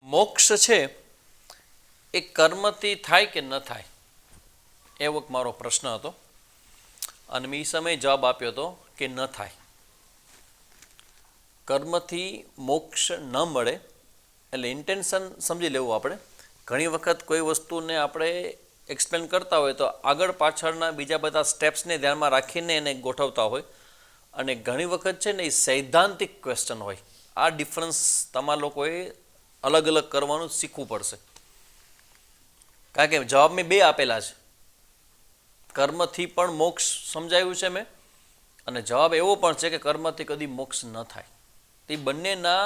મોક્ષ છે એ કર્મથી થાય કે ન થાય, એવો મારો પ્રશ્ન હતો અને મેં એ સમયે જવાબ આપ્યો હતો કે ન થાય. કર્મથી મોક્ષ ન મળે એટલે ઇન્ટેન્શન સમજી લેવું આપણે. ઘણી વખત કોઈ વસ્તુને આપણે એક્સપ્લેન કરતા હોય તો આગળ પાછળના બીજા બધા સ્ટેપ્સને ધ્યાનમાં રાખીને એને ગોઠવતા હોય, અને ઘણી વખત છે ને એ સૈદ્ધાંતિક ક્વેશ્ચન હોય. આ ડિફરન્સ તમારા લોકોએ અલગ અલગ કરવાનું શીખવું પડશે, કારણ કે જવાબ મેં બે આપેલા છે. કર્મથી પણ મોક્ષ સમજાવ્યું છે મેં, અને જવાબ એવો પણ છે કે કર્મથી કદી મોક્ષ ન થાય. તે બંનેના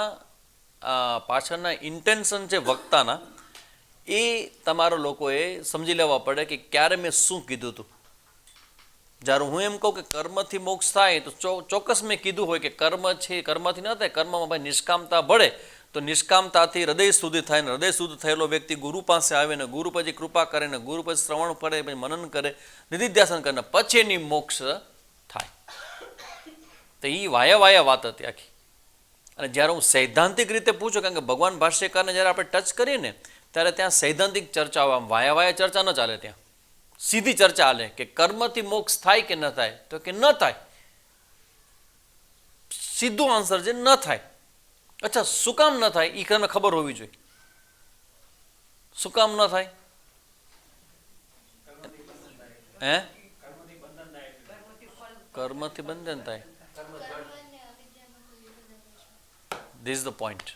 પાછળના ઇન્ટેન્શન છે વક્તાના, એ તમારા લોકોએ સમજી લેવા પડે કે ક્યારે મેં શું કીધું હતું. જ્યારે હું એમ કહું કે કર્મથી મોક્ષ થાય તો ચોક્કસ મેં કીધું હોય કે કર્મ છે, કર્મથી ન થાય. કર્મમાં ભાઈ નિષ્કામતા ભળે તો નિષ્કામતાથી હૃદય શુદ્ધ થાય, ને હૃદય શુદ્ધ થયેલો વ્યક્તિ ગુરુ પાસે આવે ને ગુરુ પછી કૃપા કરે ને ગુરુ પછી શ્રવણ કરે, પછી મનન કરે, નિધિધ્યાસન કરે, પછી એની મોક્ષ થાય. તો એ વાયા વાત હતી આખી. અને જ્યારે હું સૈદ્ધાંતિક રીતે પૂછું, કારણ કે ભગવાન ભાષ્યકારને જ્યારે આપણે ટચ કરીએ ને ત્યારે ત્યાં સૈદ્ધાંતિક ચર્ચાઓ, આમ વાયા ચર્ચા ન ચાલે. ત્યાં સીધી ચર્ચા હાલે કે કર્મથી મોક્ષ થાય કે ન થાય, તો કે ન થાય. સીધો આન્સર છે ન થાય. અચ્છા, શું કામ ન થાય એ તમને ખબર હોવી જોઈએ. શું કામ ન થાય? હે? કર્મથી બંધન થાય. This is the point.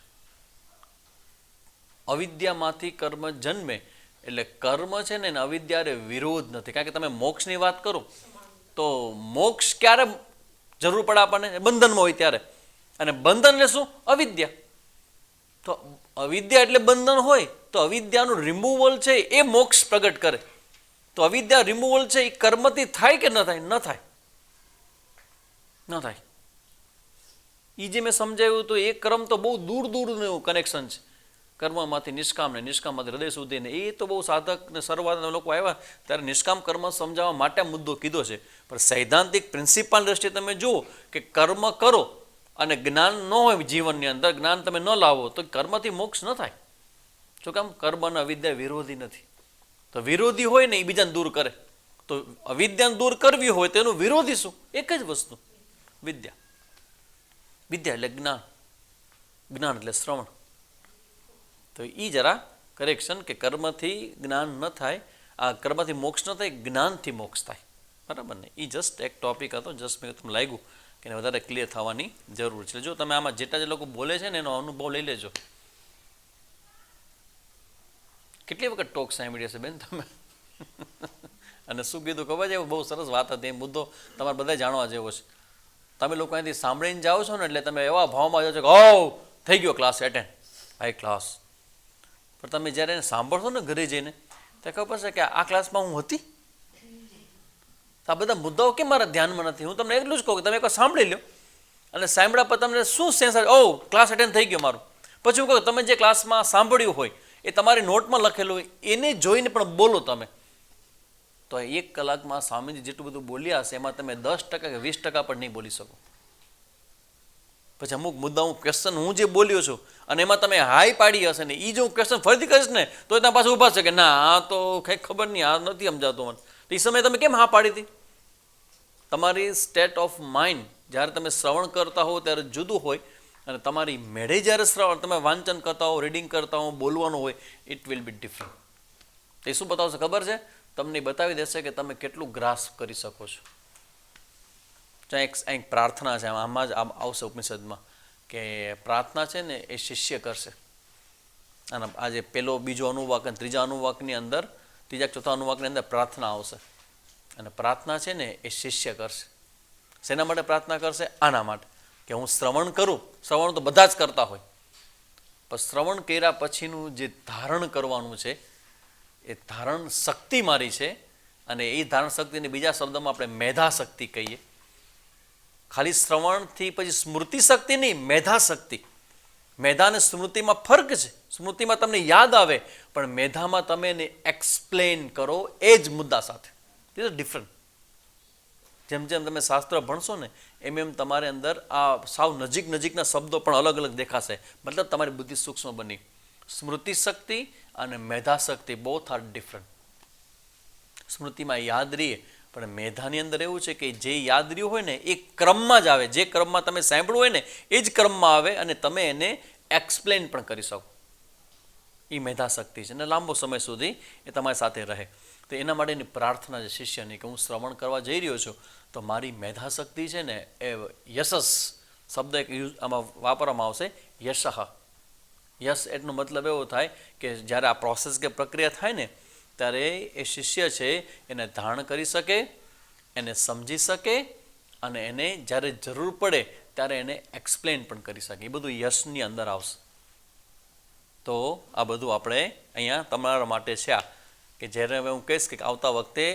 અવિદ્યામાંથી કર્મ જન્મે એટલે કર્મ છે ને અવિદ્યારે વિરોધ નથી. કારણ કે તમે મોક્ષની વાત કરો તો મોક્ષ ક્યારે જરૂર પડે આપણને? બંધનમાં હોય ત્યારે. અને બંધન એટલે શું? અવિદ્યા. તો અવિદ્યા એટલે બંધન હોય તો અવિદ્યાનું રિમૂવલ છે એ મોક્ષ પ્રગટ કરે. તો અવિદ્યા રિમૂવલ છે એ કર્મથી થાય કે ન થાય? ન થાય. ન થાય. એ જે મેં સમજાવ્યું તો એ ક્રમ તો બહુ દૂર દૂરનું કનેક્શન છે. કર્મમાંથી નિષ્કામ ને નિષ્કામમાંથી હૃદય સુધી ને, એ તો બહુ સાધક ને શરૂઆતના લોકો આવ્યા ત્યારે નિષ્કામ કર્મ સમજાવવા માટે મુદ્દો કીધો છે. પણ સૈદ્ધાંતિક પ્રિન્સિપલ દ્રષ્ટિએ તમે જુઓ કે કર્મ કરો અને જ્ઞાન ન હોય જીવનની અંદર, જ્ઞાન તમે ન લાવો તો કર્મથી મોક્ષ ન થાય. શું કામ? કર્મ અને અવિદ્યા વિરોધી નથી. તો વિરોધી હોય ને એ બીજાને દૂર કરે. તો અવિદ્યાને દૂર કરવી હોય તો એનું વિરોધી શું? એક જ વસ્તુ, વિદ્યા. વિદ્યા એટલે જ્ઞાન, જ્ઞાન એટલે શ્રવણ. તો એ જરા કરેક્શન કે કર્મથી જ્ઞાન ન થાય, આ કર્મથી મોક્ષ ન થાય, જ્ઞાનથી મોક્ષ થાય. બરાબર ને? એ જસ્ટ એક ટોપિક હતો. જસ્ટ મેં તમને લાગ્યું કે એને વધારે ક્લિયર થવાની જરૂર છે. જો તમે આમાં જેટલા જે લોકો બોલે છે ને એનો અનુભવ લઈ લેજો. કેટલી વખત ટોક સાંભળી હશે બેન તમે? અને શું કીધું ખબર છે? બહુ સરસ વાત હતી. એ મુદ્દો તમારે બધા જાણવા જેવો છે. તમે લોકો અહીંથી સાંભળીને જાઓ છો ને એટલે તમે એવા ભાવમાં જાઓ છો કે ઓ થઈ ગયો ક્લાસ એટેન્ડ, હાઈ ક્લાસ. પણ તમે જ્યારે એને સાંભળશો ને ઘરે જઈને તો ખબર છે કે આ ક્લાસમાં હું હતી. તો આ બધા મુદ્દાઓ કેમ મારા ધ્યાનમાં નથી? હું તમને એટલું જ કહું કે તમે એકવાર સાંભળી લો, અને સાંભળ્યા પર તમને શું સેન્સ આવે? ઓ ક્લાસ એટેન્ડ થઈ ગયો મારું. પછી હું કહું તમે જે ક્લાસમાં સાંભળ્યું હોય એ તમારી નોટમાં લખેલું હોય એને જોઈને પણ બોલો તમે, તો 1 કલાકમાં સ્વામીજી જેટલું બધું બોલ્યા હશે એમાં તમે 10% કે 20% પણ નહીં બોલી શકો. પછી અમુક મુદ્દા હું ક્વેશ્ચન હું જે બોલ્યો છું અને એમાં તમે હાઈ પાડી હશે ને, એ જો હું ક્વેશ્ચન ફરીથી કરીશ ને તો એના પાસે ઊભા છે કે ના આ તો કંઈ ખબર નહીં, આ નથી સમજાતું મને. તો એ સમયે તમે કેમ હા પાડી હતી? તમારી સ્ટેટ ઓફ માઇન્ડ જ્યારે તમે શ્રવણ કરતા હો ત્યારે જુદું હોય, અને તમારી મેળે જ્યારે શ્રવણ તમે વાંચન કરતા હો, રીડિંગ કરતા હો, બોલવાનું હોય, ઇટ વિલ બી ડિફરન્ટ. તો એ શું બતાવશે ખબર છે? તમને બતાવી દેશે કે તમે કેટલું ગ્રાસ્પ કરી શકો છો. એક પ્રાર્થના છે, આમાં જ આવશે ઉપનિષદમાં કે પ્રાર્થના છે ને એ શિષ્ય કરશે. અને આજે પેલો બીજો અનુવાક અને ત્રીજા અનુવાકની અંદર, ત્રીજા ચોથા અનુવાકની અંદર પ્રાર્થના આવશે. અને પ્રાર્થના છે ને એ શિષ્ય કરશે. શેના માટે પ્રાર્થના કરશે? આના માટે કે હું શ્રવણ કરું. શ્રવણ તો બધા જ કરતા હોય, પણ શ્રવણ કર્યા પછીનું જે ધારણ કરવાનું છે એ ધારણ શક્તિ મારી છે. અને એ ધારણ શક્તિને બીજા શબ્દમાં આપણે મેધા શક્તિ કહીએ. ખાલી શ્રવણથી પછી સ્મૃતિ શક્તિ નહીં, મેધા શક્તિ. મેધા અને સ્મૃતિમાં ફરક છે. સ્મૃતિમાં તમને યાદ આવે, પણ મેધામાં તમે એને એક્સપ્લેન કરો એ જ મુદ્દા સાથે. It is different. જેમ જેમ તમે શાસ્ત્ર ભણશો ને એમ એમ તમારી અંદર આ સાવ નજીકના શબ્દો પણ અલગ અલગ દેખાશે. મતલબ તમારી બુદ્ધિ સૂક્ષ્મ બની. સ્મૃતિ શક્તિ અને મેધાશક્તિ બોથ આર ડિફરન્ટ. સ્મૃતિમાં યાદ રહીએ, પણ મેધાની અંદર એવું છે કે જે યાદ રહ્યું હોય ને એ ક્રમમાં જ આવે. જે ક્રમમાં તમે સાંભળ્યું હોય ને એ જ ક્રમમાં આવે અને તમે એને એક્સપ્લેન પણ કરી શકો. એ મેધાશક્તિ છે અને લાંબો સમય સુધી એ તમારી સાથે રહે. તો એના માટેની પ્રાર્થના છે શિષ્યની કે હું શ્રવણ કરવા જઈ રહ્યો છું તો મારી મેધાશક્તિ છે ને એ યશસ શબ્દ એક આમાં વાપરવામાં આવશે, યશઃ. યશ એટલો મતલબ એવો થાય કે જ્યારે આ પ્રોસેસ કે પ્રક્રિયા થાય ને ત્યારે એ શિષ્ય છે એને ધારણ કરી શકે, એને સમજી શકે અને એને જ્યારે જરૂર પડે ત્યારે એને એક્સપ્લેન પણ કરી શકે. એ બધું યશની અંદર આવશે. તો આ બધું આપણે અહીંયા તમારા માટે છે આ કે જ્યારે હવે હું કહીશ કે આવતા વખતે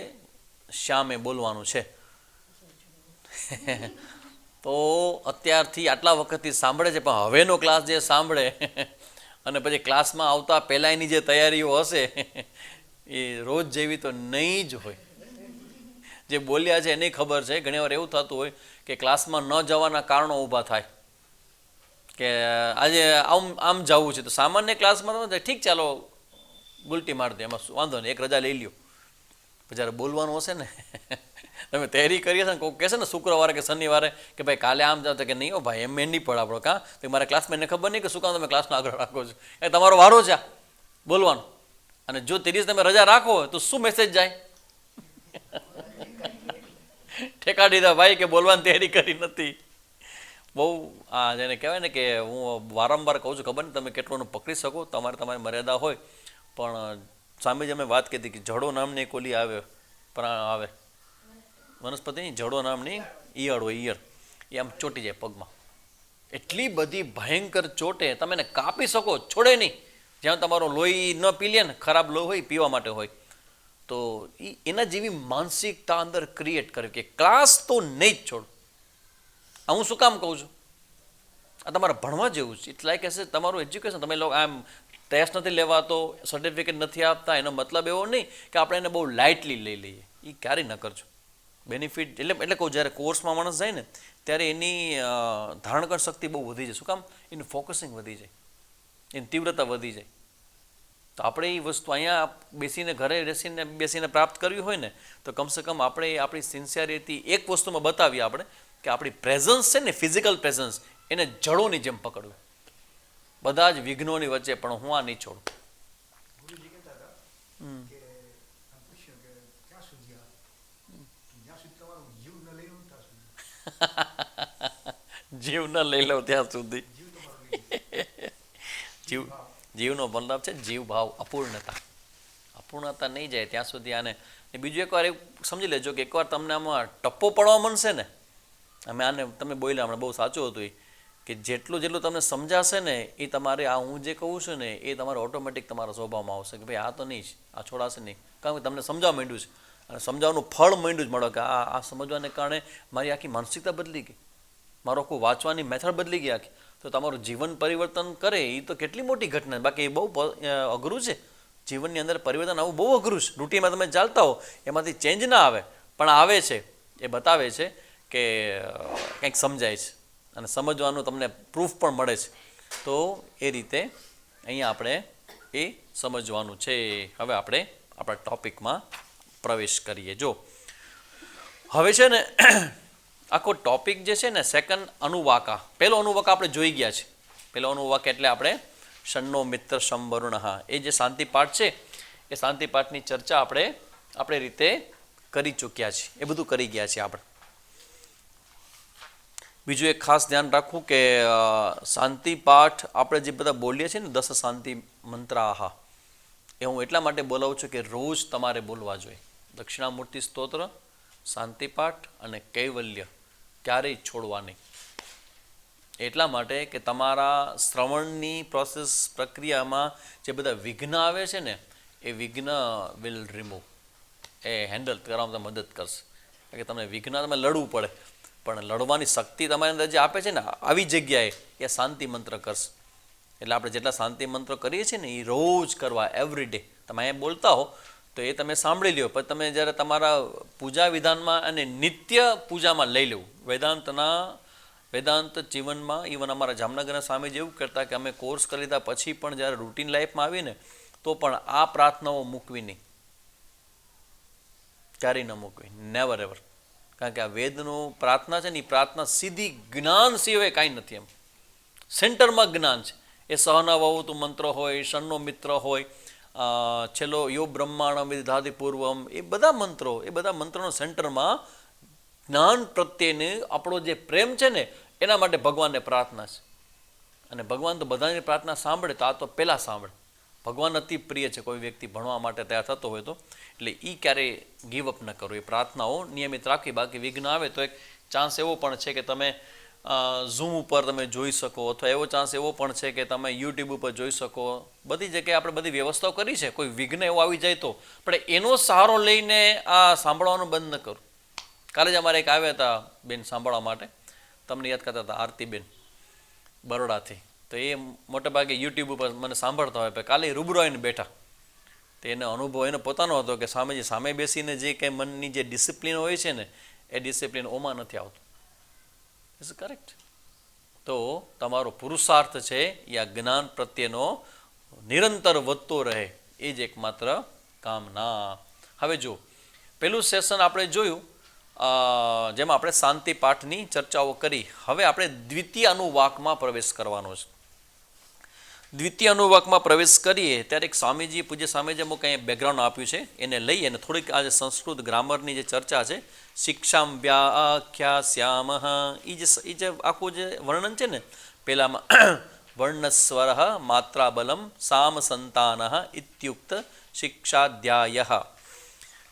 શ્યામે બોલવાનું છે તો અત્યારથી આટલા વખતથી સાંભળે છે, પણ હવેનો ક્લાસ જે સાંભળે અને પછી ક્લાસમાં આવતા પહેલાંની જે તૈયારીઓ હશે એ રોજ જેવી તો નહીં જ હોય. જે બોલ્યા છે એને ખબર છે. ઘણીવાર એવું થતું હોય કે ક્લાસમાં ન જવાના કારણો ઊભા થાય કે આજે આમ જવું છે તો સામાન્ય ક્લાસમાં તો ઠીક ચાલો ગુલટી મારી દે, એમાં વાંધો નહીં, એક રજા લઈ લ્યો. પછી જ્યારે બોલવાનું હશે ને તમે તૈયારી કરી હશે ને કોઈ કહેશે ને શુક્રવારે કે શનિવારે કે ભાઈ કાલે આમ જાવ તો કે નહીં હો ભાઈ એમ નહીં પડે આપણો. કાં તો મારા ક્લાસમાં એને ખબર નહીં કે શું કામ તમે ક્લાસનો આગળ રાખો છો. એ તમારો વારો છે બોલવાનો. અને જો તે દિવસ તમે રજા રાખો તો શું મેસેજ જાય? ઠેકા દીધા ભાઈ કે બોલવાની તૈયારી કરી નથી. બહુ આ જેને કહેવાય ને કે હું વારંવાર કહું છું, ખબર નહીં તમે કેટલું પકડી શકો, તમારી મર્યાદા હોય. પણ સામે જ અમે વાત કીધી કે જડો નામની એક ઓલી આવે આવે વનસ્પતિની, જડો નામની ઈયળ હોય, ઈયળ એ આમ ચોટી જાય પગમાં. એટલી બધી ભયંકર ચોટે તમે એને કાપી શકો, છોડે નહીં. જ્યાં તમારો લોહી ન પી લે ને, ખરાબ લોહી હોય પીવા માટે હોય તો એના જેવી માનસિકતા અંદર ક્રિએટ કરે કે ક્લાસ તો નહીં જ છોડ. આ હું શું કામ કહું છું? આ તમારે ભણવા જેવું છે. ઇટ્સ લાઈક એસે તમારું એજ્યુકેશન. તમે લોકો આમ ટેસ્ટ નથી લેવાતો, સર્ટિફિકેટ નથી આપતા, એનો મતલબ એવો નહીં કે આપણે એને બહુ લાઇટલી લઈ લઈએ. એ ક્યારેય ન કરજો. બેનિફિટ એટલે કહું, જ્યારે કોર્સમાં માણસ જાય ને ત્યારે એની ધારણ કર શક્તિ બહુ વધી જાય. શું કામ? એનું ફોકસિંગ વધી જાય, એની તીવ્રતા વધી જાય. તો આપણે એ વસ્તુ અહીંયા બેસીને ઘરે બેસીને પ્રાપ્ત કરવી હોય ને તો કમસે કમ આપણે આપણી સિન્સિયરિટી એક વસ્તુમાં બતાવીએ આપણે કે આપણી પ્રેઝન્સ છે ને, ફિઝિકલ પ્રેઝન્સ, એને જડોની જેમ પકડવું. બધા જ વિઘ્નોની વચ્ચે પણ હું આ નહીં છોડું. જીવ ન લઈ લો ત્યાં સુધી. જીવનો મતલબ છે જીવ ભાવ, અપૂર્ણતા. અપૂર્ણતા નહીં જાય ત્યાં સુધી આને. બીજું એકવાર એવું સમજી લેજો કે એકવાર તમને આમાં ટપ્પો પડવા મળશે ને, અમે આને તમે બોલ્યા હમણાં બહુ સાચું હતું એ કે જેટલું તમને સમજાશે ને એ તમારે આ હું જે કહું છું ને એ તમારે ઓટોમેટિક તમારા સ્વભાવમાં આવશે કે ભાઈ આ તો નહીં જ, આ છોડાશે નહીં. કારણ કે તમને સમજાવવા માંડ્યું છે અને સમજાવવાનું ફળ માંડ્યું જ મળે કે આ સમજવાને કારણે મારી આખી માનસિકતા બદલી ગઈ, મારો આખું વાંચવાની મેથડ બદલી ગઈ આખી. તો તમારું જીવન પરિવર્તન કરે એ તો કેટલી મોટી ઘટના. બાકી એ બહુ અઘરું છે. જીવનની અંદર પરિવર્તન આવવું બહુ અઘરું છે. રૂટીનમાં તમે ચાલતા હો એમાંથી ચેન્જ ના આવે, પણ આવે છે. એ બતાવે છે કે કંઈક સમજાય છે અને સમજવાનું તમને પ્રૂફ પણ મળે છે. તો એ રીતે અહીંયા આપણે એ સમજવાનું છે. હવે આપણે આપણા ટોપિકમાં પ્રવેશ કરીએ. જો હવે છે ને આખો ટોપિક જે છે ને સેકન્ડ અનુવાકા, પહેલો અનુવાકા આપણે જોઈ ગયા છે. પહેલો અનુવાકા એટલે આપણે ષણ્ણો મિત્ર સંવરુણ, એ જે શાંતિ પાઠ છે એ શાંતિ પાઠની ચર્ચા આપણે રીતે કરી ચૂક્યા છીએ. એ બધું કરી ગયા છીએ આપણે. બીજું એક ખાસ ધ્યાન રાખવું કે શાંતિ પાઠ આપણે જે બધા બોલીએ છીએ ને 10 શાંતિ મંત્રાહા, એ હું એટલા માટે બોલાવું છું કે રોજ તમારે બોલવા જોઈએ. દક્ષિણામૂર્તિ સ્તોત્ર, શાંતિ પાઠ અને કૈવલ્ય ક્યારેય છોડવા નહીં. એટલા માટે કે તમારા શ્રવણની પ્રોસેસ પ્રક્રિયામાં જે બધા વિઘ્ન આવે છે ને એ વિઘ્ન વિલ રિમૂવ, એ હેન્ડલ કરવામાં મદદ કરશે. કારણ કે તમને વિઘ્ન તમે લડવું પડે, પણ લડવાની શક્તિ તમારી અંદર જે આપે છે ને આવી જગ્યાએ એ શાંતિ મંત્ર કરશે. એટલે આપણે જેટલા શાંતિ મંત્રો કરીએ છીએ ને એ રોજ કરવા, એવરી ડે. તમે અહીંયા બોલતા હો તો એ તમે સાંભળી લ્યો, પછી તમે જ્યારે તમારા પૂજા વિધાનમાં અને નિત્ય પૂજામાં લઈ લેવું. વેદાંતના વેદાંત જીવનમાં ઇવન અમારા જામનગરના સ્વામી જેવું કરતા કે અમે કોર્સ કરી લીધા પછી પણ જ્યારે રૂટીન લાઈફમાં આવીને તો પણ આ પ્રાર્થનાઓ મૂકવી નહીં, ક્યારેય ન મૂકવી, નેવર એવર. કારણ કે આ વેદનું પ્રાર્થના છે ને એ પ્રાર્થના સીધી જ્ઞાન સિવાય કાંઈ નથી. એમ સેન્ટરમાં જ્ઞાન છે. એ સહના વહુતું મંત્ર હોય, ષણનો મિત્ર હોય, છેલ્લો યો બ્રહ્માણમ વિદધાતિ પૂર્વમ, એ બધા મંત્રોનો સેન્ટરમાં જ્ઞાન પ્રત્યેને આપણો જે પ્રેમ છે ને એના માટે ભગવાનને પ્રાર્થના છે. અને ભગવાન તો બધાની પ્રાર્થના સાંભળે, તો આ તો પહેલાં સાંભળે. ભગવાન અતિ પ્રિય છે કોઈ વ્યક્તિ ભણવા માટે તૈયાર થતો હોય તો. એટલે એ ક્યારેય ગીવઅપ ન કરો, એ પ્રાર્થનાઓ નિયમિત રાખવી. બાકી વિઘ્ન આવે તો એક ચાન્સ એવો પણ છે કે તમે ઝૂમ ઉપર તમે જોઈ શકો, અથવા એવો ચાન્સ એવો પણ છે કે તમે યુટ્યુબ ઉપર જોઈ શકો. બધી જગ્યાએ આપણે બધી વ્યવસ્થાઓ કરી છે. કોઈ વિઘ્ન એવો આવી જાય તો પણ એનો સહારો લઈને આ સાંભળવાનું બંધ ન કરો. કાલે જ અમારે એક આવ્યા હતા બેન સાંભળવા માટે, તમને યાદ કરતા હતા, આરતીબેન બરોડાથી. તો એ મોટેભાગે યુટ્યુબ ઉપર મને સાંભળતા હોય, કાલે રૂબરૂ આવીને બેઠા. તો એનો અનુભવ એનો પોતાનો હતો કે સ્વામીજી સામે બેસીને જે કંઈ મનની જે ડિસિપ્લિન હોય છે ને એ ડિસિપ્લિન ઓમાં નથી આવતું. Is correct. તો તમારો પુરુષાર્થ છે એ આ જ્ઞાન પ્રત્યેનો નિરંતર વધતો રહે, એ જ એકમાત્ર કામના. હવે જો પેલું સેશન આપણે જોયું જેમાં આપણે શાંતિ પાઠની ચર્ચાઓ કરી. હવે આપણે દ્વિતીય અનુવાકમાં પ્રવેશ કરવાનો છે. દ્વિતીય અનુવાકમાં પ્રવેશ કરીએ ત્યારે એક સ્વામીજી, પૂજ્ય સ્વામીજી અમુક અહીંયા બેકગ્રાઉન્ડ આપ્યું છે, એને લઈ અને થોડીક આજે સંસ્કૃત ગ્રામરની જે ચર્ચા છે, શિક્ષામ વ્યાખ્યાસ્યામ, એ જે આખું જે વર્ણન છે ને, પહેલામાં વર્ણસ્વર માત્રાબલમ સામ સંતાન ઇત્યુક્ત શિક્ષાધ્યાય,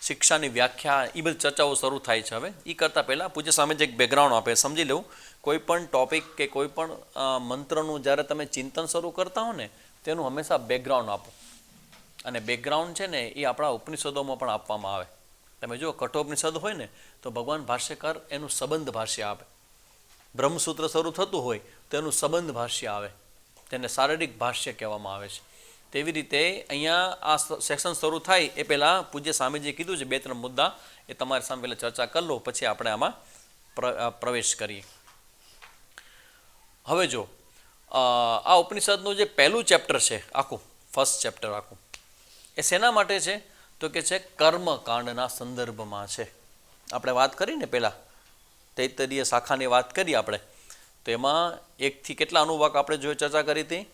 શિક્ષાની વ્યાખ્યા, એ બધી ચર્ચાઓ શરૂ થાય છે. હવે એ કરતાં પહેલાં પૂજ્ય સ્વામીજી એક બેકગ્રાઉન્ડ આપે, સમજી લેવું. કોઈ પણ ટોપિક કે કોઈ પણ મંત્રનું જ્યારે તમે ચિંતન શરૂ કરતા હો ને તેનું હંમેશા બેકગ્રાઉન્ડ આપો. અને બેકગ્રાઉન્ડ છે ને એ આપણા ઉપનિષદોમાં પણ આપવામાં આવે. તમે જુઓ કઠોપનિષદ હોય ને તો ભગવાન ભાષ્યકાર એનું સંબંધ ભાષ્ય આપે. બ્રહ્મસૂત્ર શરૂ થતું હોય તો એનું સંબંધ ભાષ્ય આવે, તેને શારીરિક ભાષ્ય કહેવામાં આવે છે. તેવી રીતે અહીંયા આ સેક્શન શરૂ થાય એ પહેલાં પૂજ્ય સ્વામીજીએ કીધું છે 2-3 મુદ્દા, એ તમારી સામે પહેલાં ચર્ચા કરી લો, પછી આપણે આમાં પ્રવેશ કરીએ. હવે જો આ ઉપનિષદનું જે પહેલું ચેપ્ટર છે, આખું ફર્સ્ટ ચેપ્ટર આખું, એ શેના માટે છે તો કે છે કર્મકાંડના સંદર્ભમાં છે. આપણે વાત કરી ને પહેલાં તૈત્તરીય શાખાની વાત કરી આપણે, તો એમાં 1 થી કેટલા અનુવાક આપણે જો ચર્ચા કરી હતી?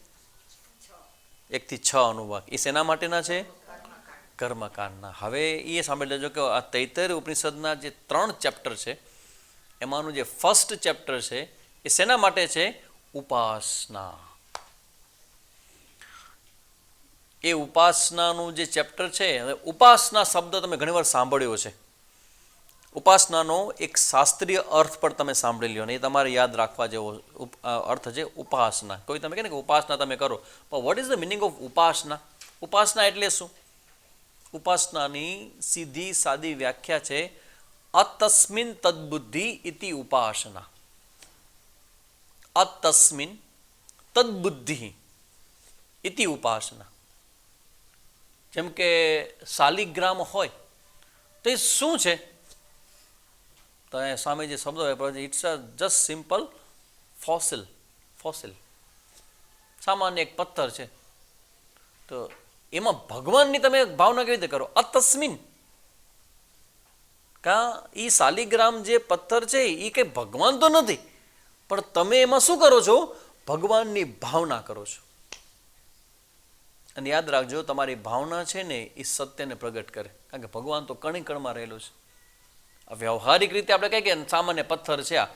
1 થી 6 અનુવાક. એ શેના માટેના છે? કર્મકાંડના. હવે એ સાંભળી લેજો કે આ તૈત્તરીય ઉપનિષદના જે 3 ચેપ્ટર છે એમાંનું જે ફર્સ્ટ ચેપ્ટર છે એ શેના માટે છે? ઉપાસના. એ ઉપાસનાનું જે ચેપ્ટર છે, ઉપાસના શબ્દ તમે ઘણીવાર સાંભળ્યો છે. ઉપાસનાનો એક શાસ્ત્રીય અર્થ પણ તમે સાંભળી લ્યો ને એ તમારે યાદ રાખવા જેવો અર્થ છે ઉપાસના. કોઈ તમે કહે ને કે ઉપાસના તમે કરો, પણ what is the meaning of ઉપાસના? ઉપાસના એટલે શું? ઉપાસનાની સીધી સાદી વ્યાખ્યા છે અતસ્મિન તદ્બુદ્ધિ ઇતિ ઉપાસના. અતસ્મિન તદ્બુદ્ધિ ઇતિ ઉપાસના. જેમ કે શાલિગ્રામ હોય તો એ શું છે? તો એ સ્વામીજી શબ્દો it's a just simple fossil. સામાન્ય એક પથ્થર છે. તો એમાં ભગવાનની તમે ભાવના કેવી રીતે કરો? અતસ્મિન. એ શાલિગ્રામ જે પથ્થર છે એ કંઈ ભગવાન તો નથી, પણ તમે એમાં શું કરો છો? ભગવાનની ભાવના કરો છો. અને યાદ રાખજો, તમારી ભાવના છે ને એ સત્યને પ્રગટ કરે, કારણ કે ભગવાન તો કણિકણમાં રહેલો છે. વ્યવહારિક રીતે આપણે કહીએ કે સામાન્ય પથ્થર છે આ,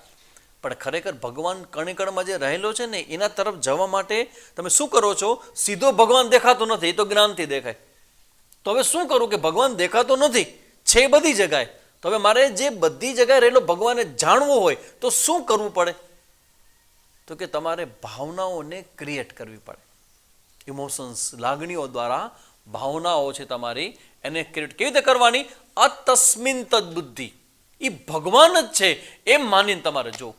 પણ ખરેખર ભગવાન કણિકણમાં જે રહેલો છે ને એના તરફ જવા માટે તમે શું કરો છો? સીધો ભગવાન દેખાતો નથી, એ તો જ્ઞાનથી દેખાય. તો હવે શું કરું કે ભગવાન દેખાતો નથી, છે બધી જગાએ, તો હવે મારે જે બધી જગ્યાએ રહેલો ભગવાનને જાણવું હોય તો શું કરવું પડે? તો કે તમારે ભાવનાઓને ક્રિએટ કરવી પડે. ઇમોશન્સ, લાગણીઓ દ્વારા ભાવનાઓ છે તમારી, એને ક્રિએટ કેવી રીતે કરવાની? અતસ્મિન તદ્બુદ્ધિ. એ ભગવાન જ છે એમ માનીને તમારે જો.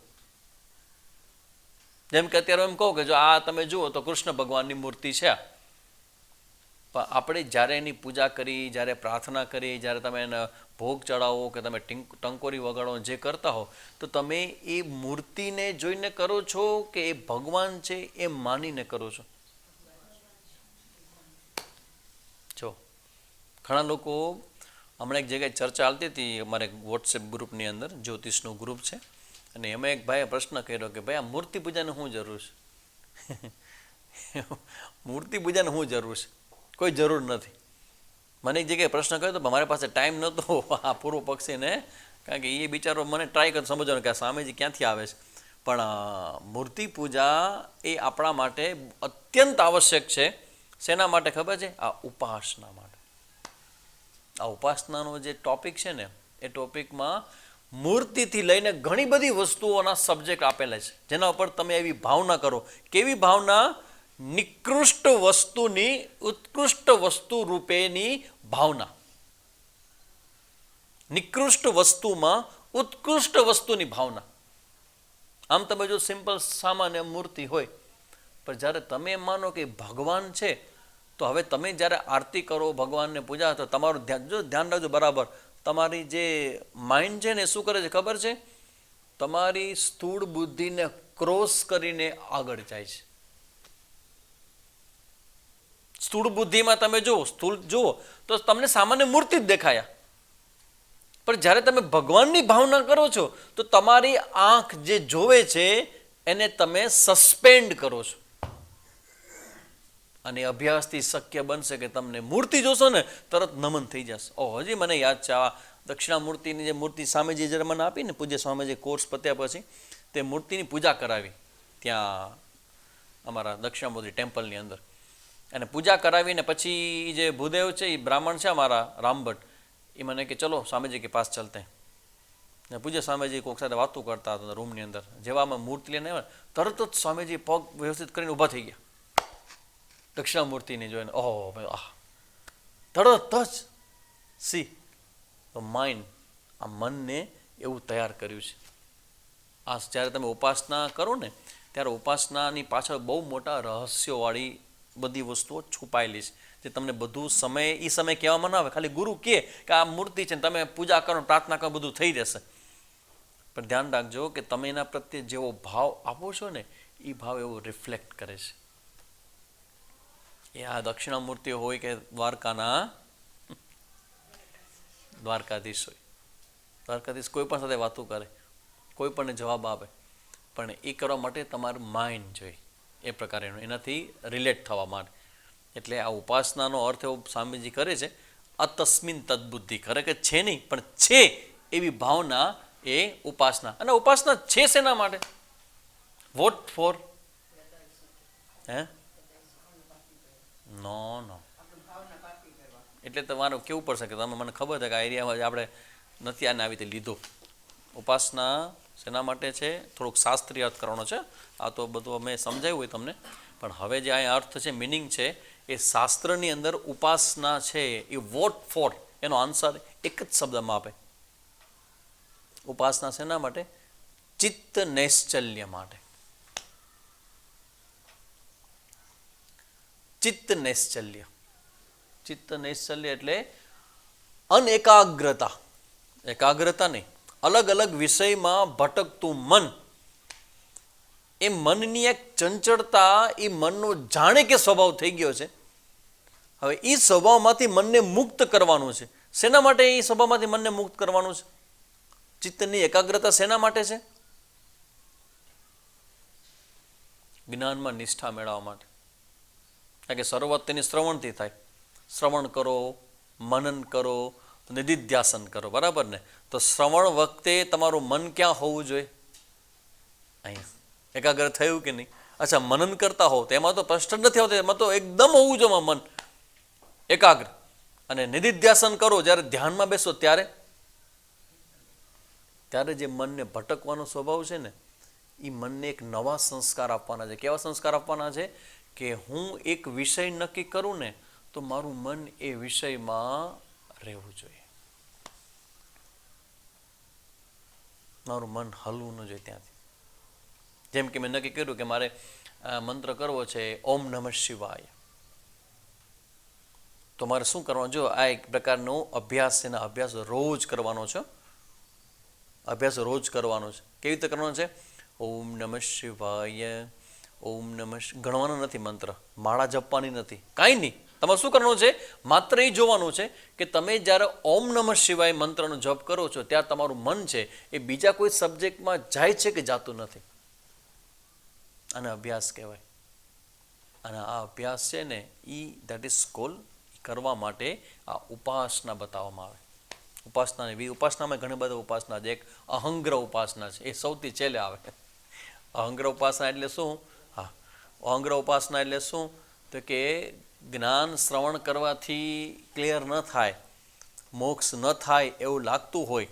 જેમ કે અત્યારે એમ કહો કે જો આ તમે જુઓ તો કૃષ્ણ ભગવાનની મૂર્તિ છે, પણ આપણે જ્યારે એની પૂજા કરી, જ્યારે પ્રાર્થના કરી, જ્યારે તમે એને ભોગ ચડાવો કે તમે ટંકોરી વગાડો જે કરતા હો, તો તમે એ મૂર્તિને જોઈને કરો છો કે એ ભગવાન છે એ માનીને કરો છો? જો ઘણા લોકો, હમણાં એક જગ્યાએ ચર્ચા ચાલતી હતી અમારે વોટ્સએપ ગ્રુપની અંદર, જ્યોતિષનું ગ્રુપ છે, અને એમાં એક ભાઈએ પ્રશ્ન કર્યો કે ભાઈ આ મૂર્તિ પૂજાની શું જરૂર છે? મૂર્તિ પૂજાની શું જરૂર છે? કોઈ જરૂર નથી. મને એક જગ્યાએ પ્રશ્ન કર્યો તો મારી પાસે ટાઈમ નહોતો આ પૂર્વ પક્ષીને, કારણ કે એ બિચારો મને ટ્રાય કરી સમજવાનો કે આ સ્વામીજી ક્યાંથી આવે છે. પણ મૂર્તિ પૂજા એ આપણા માટે અત્યંત આવશ્યક છે. શેના માટે ખબર છે? આ ઉપાસના માટે. આ ઉપાસનાનો જે ટોપિક છે ને, એ ટોપિકમાં મૂર્તિથી લઈને ઘણી બધી વસ્તુઓના સબ્જેક્ટ આપેલા છે, જેના ઉપર તમે એવી ભાવના કરો. કેવી ભાવના? નિકૃષ્ટ વસ્તુની ઉત્કૃષ્ટ વસ્તુ રૂપેની ભાવના. નિકૃષ્ટ વસ્તુમાં ઉત્કૃષ્ટ વસ્તુની ભાવના. આમ તમે જો સિમ્પલ સામાન્ય મૂર્તિ હોય, પણ જ્યારે તમે માનો કે ભગવાન છે, તો હવે તમે જ્યારે આરતી કરો, ભગવાનને પૂજા, તો તમારું ધ્યાન રાખજો બરાબર. તમારી જે માઇન્ડ છે ને શું કરે છે ખબર છે? તમારી સ્થૂળ બુદ્ધિને ક્રોસ કરીને આગળ જાય છે. સ્થૂળ બુદ્ધિમાં તમે જુઓ તો તમને સામાન્ય મૂર્તિ જ દેખાયા, પણ જ્યારે તમે ભગવાનની ભાવના કરો છો, તો તમારી આંખ જે જોવે છે એને તમે સસ્પેન્ડ કરો છો. અને અભ્યાસથી શક્ય બનશે કે તમને મૂર્તિ જોશો ને તરત નમન થઈ જશે. હજી મને યાદ છે આ દક્ષિણામૂર્તિની જે મૂર્તિ સ્વામીજી જ્યારે મને આપી ને, પૂજ્ય સ્વામીજી કોર્સ પત્યા પછી તે મૂર્તિની પૂજા કરાવી ત્યાં અમારા દક્ષિણામૂર્તિ ટેમ્પલની અંદર. અને પૂજા કરાવીને પછી જે ભૂદેવ છે એ બ્રાહ્મણ છે અમારા રામભટ્ટ, એ મને કે ચલો સ્વામીજી કે પાસ ચલતે. ને પૂજ્ય સ્વામીજી કોઈક સાથે વાતો કરતા હતા રૂમની અંદર. જેવા અમે મૂર્તિ લઈને આવ્યા, તરત જ સ્વામીજી પગ વ્યવસ્થિત કરીને ઊભા થઈ ગયા દક્ષિણામૂર્તિને જોઈને. ઓહો ભાઈ, આહ! તરત જ સી તો માઇન્ડ, આ મનને એવું તૈયાર કર્યું છે. આ જ્યારે તમે ઉપાસના કરો ને, ત્યારે ઉપાસનાની પાછળ બહુ મોટા રહસ્યોવાળી બધી વસ્તુઓ છુપાયેલી છે, જે તમને બધું એ સમય કહેવામાં ના આવે. ખાલી ગુરુ કહે કે આ મૂર્તિ છે ને તમે પૂજા કરો, પ્રાર્થના કરો, બધું થઈ જશે. પણ ધ્યાન રાખજો કે તમે એના પ્રત્યે જેવો ભાવ આપો છો ને, એ ભાવ એવો રિફ્લેક્ટ કરે છે. એ આ દક્ષિણામૂર્તિ હોય કે દ્વારકાધીશ હોય, દ્વારકાધીશ કોઈ પણ સાથે વાતો કરે, કોઈ પણને જવાબ આપે, પણ એ કરવા માટે તમારું માઇન્ડ જોઈએ એ પ્રકારેનું, એનાથી રિલેટ થવા માટે. એટલે આ ઉપાસનાનો અર્થ એવો સ્વામીજી કરે છે, અતસ્મિન તદબુદ્ધિ. ખરેખર છે નહીં, પણ છે એવી ભાવના એ ઉપાસના. અને ઉપાસના છે શેના માટે? What for? નો. એટલે તમારે કેવું પડશે કે તમે મને ખબર છે કે આ એરિયામાં આપણે નથી આને આવી રીતે લીધો. ઉપાસના શેના માટે છે? થોડુંક શાસ્ત્રીય અર્થ કરવાનો છે. આ તો બધું અમે સમજાવ્યું હોય તમને, પણ હવે જે આ અર્થ છે, મિનિંગ છે, એ શાસ્ત્રની અંદર ઉપાસના છે એ વોટ ફોર એનો આન્સર એક જ શબ્દમાં આપે. ઉપાસના શેના માટે? ચિત્ત નૈશ્ચલ્ય માટે. ચિત્ત નૈશ્ચલ્ય. ચિત્ત નૈશ્ચલ્ય એટલે અનેકાગ્રતા. એકાગ્રતા નહીં, અલગ અલગ વિષયમાં ભટકતું મન. એ મનની એક ચંચળતા, એ મનનો જાણે કે સ્વભાવ થઈ ગયો છે. હવે એ સ્વભાવમાંથી મનને મુક્ત કરવાનું છે. શેના માટે એ સ્વભાવમાંથી મનને મુક્ત કરવાનું છે? ચિત્તની એકાગ્રતા શેના માટે છે? જ્ઞાનમાં નિષ્ઠા મેળવવા માટે. કારણ કે શરૂઆત તેની શ્રવણથી થાય. શ્રવણ કરો, મનન કરો, નિધિધ્યાસન કરો, બરાબર ને? તો શ્રવણ વખતે તમારું મન ક્યાં હોવું જોઈએ? અહીંયા. એકાગ્ર થયું કે નહીં? અચ્છા, મનન કરતા હોવ તો એમાં તો પ્રશ્ન નથી આવતો, એમાં તો એકદમ હોવું જોઈએ મન એકાગ્ર. અને નિધિધ્યાસન કરો, જ્યારે ધ્યાનમાં બેસો ત્યારે જે મનને ભટકવાનો સ્વભાવ છે ને, એ મનને એક નવા સંસ્કાર આપવાના છે. કેવા સંસ્કાર આપવાના છે? કે હું એક વિષય નક્કી કરું ને, તો મારું મન એ વિષયમાં રહેવું જોઈએ. મારું મન હલવું ન જોઈએ ત્યાંથી. જેમ કે મેં નક્કી કર્યું કે મારે મંત્ર કરવો છે ઓમ નમઃ શિવાય, તમારે શું કરવાનું? જો આ એક પ્રકારનો અભ્યાસ છે ને, અભ્યાસ રોજ કરવાનો છે. અભ્યાસ રોજ કરવાનો છે. કેવી રીતે કરવાનો છે? ઓમ નમઃ શિવાય, ઓમ નમઃ. ગણવાનો નથી મંત્ર, માળા જપવાની નથી, કાંઈ નહીં. તમારે શું કરવાનું છે? માત્ર એ જોવાનું છે કે તમે જ્યારે ઓમ નમઃ શિવાય મંત્રનો જપ કરો છો ત્યારે તમારું મન છે એ બીજા કોઈ સબ્જેક્ટમાં જાય છે કે જાતું નથી. અને અભ્યાસ કહેવાય. અને આ અભ્યાસ છે ને દેટ ઇઝ કોલ કરવા માટે આ ઉપાસના બતાવવામાં આવે. ઉપાસનામાં ઘણી બધી ઉપાસના છે. એક અહંગ્રહ ઉપાસના છે, એ સૌથી છેલ્લે આવે. અહંગ્રહ ઉપાસના એટલે શું? હા, અહંગ્રહ ઉપાસના એટલે શું? તો કે જ્ઞાન શ્રવણ કરવાથી ક્લિયર ન થાય, મોક્ષ ન થાય એવું લાગતું હોય,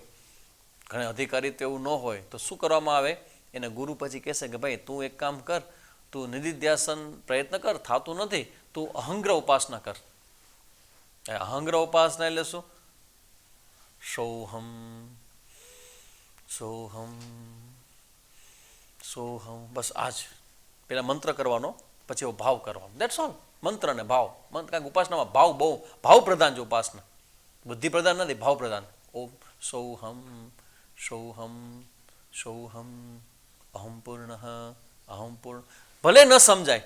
ઘણા અધિકારી તો એવું ન હોય, તો શું કરવામાં આવે? એને ગુરુ પછી કહેશે કે ભાઈ તું એક કામ કર, તું નિધિધ્યાસન પ્રયત્ન કર, થતું નથી, તું અહંગ્રહ ઉપાસના કર. અહંગ્રહ ઉપાસના એટલે શું? સોહમ સોહમ સોહમ, બસ આ જ. પેલા મંત્ર કરવાનો, પછી એવો ભાવ કરવાનો. That's all. મંત્ર અને ભાવ. કારણ કે ઉપાસનામાં ભાવ બહુ ભાવ પ્રધાન છે. ઉપાસના બુદ્ધિ પ્રધાન નથી, ભાવ પ્રધાન. ઓમ સોહમ સોહમ સોહમ અહમ પૂર્ણ અહમ પૂર્ણ. ભલે ન સમજાય,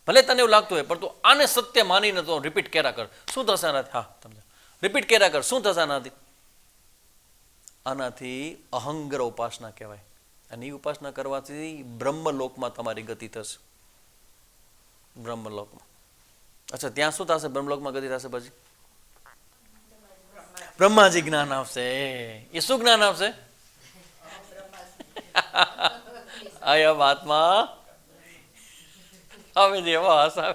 ભલે તને એવું લાગતું હોય, પણ તું આને સત્ય માનીને તો રિપીટ કર્યા કર. શું થશે આનાથી? હા, સમજા. રિપીટ કર્યા કર. શું થશે આનાથી? આનાથી અહંગ્રહ ઉપાસના કહેવાય. અને એ ઉપાસના કરવાથી બ્રહ્મલોકમાં તમારી ગતિ થશે. બ્રહ્મલોકમાં. અચ્છા, ત્યાં શું થશે? બ્રહ્મલોકમાં ગતિ થશે પછી બ્રહ્માજી જ્ઞાન આપશે. એ શું જ્ઞાન આપશે? અયમ આત્મા હવે જેવા હસા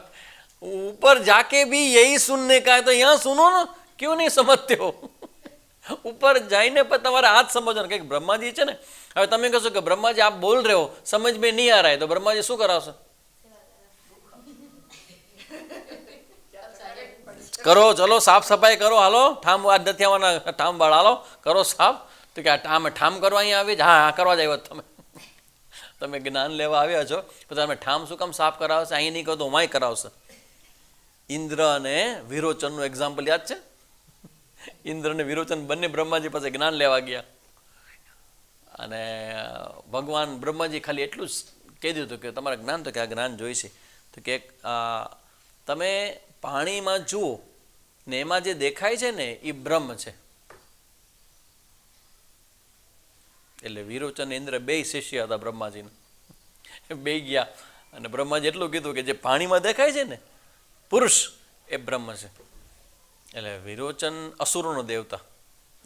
ऊपर जाके भी यही सुनने का है, तो यहाँ सुनो ना, क्यों नहीं समझते हो? ઉપર જઈને પણ તમારે આ જ સમજવાનું કે બ્રહ્માજી છે ને. હવે તમે કહેશો કે બ્રહ્માજી આપ બોલ રહે હો, સમજ में नहीं आ रहा है, तो બ્રહ્માજી શું કરાવશે? કરો, ચલો સાફ સફાઈ કરો, હાલો ઠામ આ નથી આવવાના, ઠામ બાળ હાલો કરો સાફ. તો કે આ ઠામ કરવા અહીંયા આવી? હા, કરવા જ આવ્યો તમે. તમે જ્ઞાન લેવા આવ્યા છો, તો તમે ઠામ શું કામ સાફ કરાવશે? અહીં નહીં કહો તો વાંય કરાવશે. ઇન્દ્ર અને વિરોચનનું એક્ઝામ્પલ યાદ છે? ઇન્દ્ર અને વિરોચન બંને બ્રહ્માજી પાસે જ્ઞાન લેવા ગયા. અને ભગવાન બ્રહ્માજી ખાલી એટલું જ કહી દીધું કે તમારે જ્ઞાન, તો કે આ જ્ઞાન જોઈશે. તો કે તમે પાણીમાં જુઓ ને એમાં જે દેખાય છે ને એ બ્રહ્મ છે. એટલે વિરોચન ઇન્દ્ર બે શિષ્ય હતા બ્રહ્માજીના. બે ગયા અને બ્રહ્માજી એટલું કીધું કે જે પાણીમાં દેખાય છે ને પુરુષ એ બ્રહ્મ છે. એટલે વિરોચન અસુરોનો દેવતા,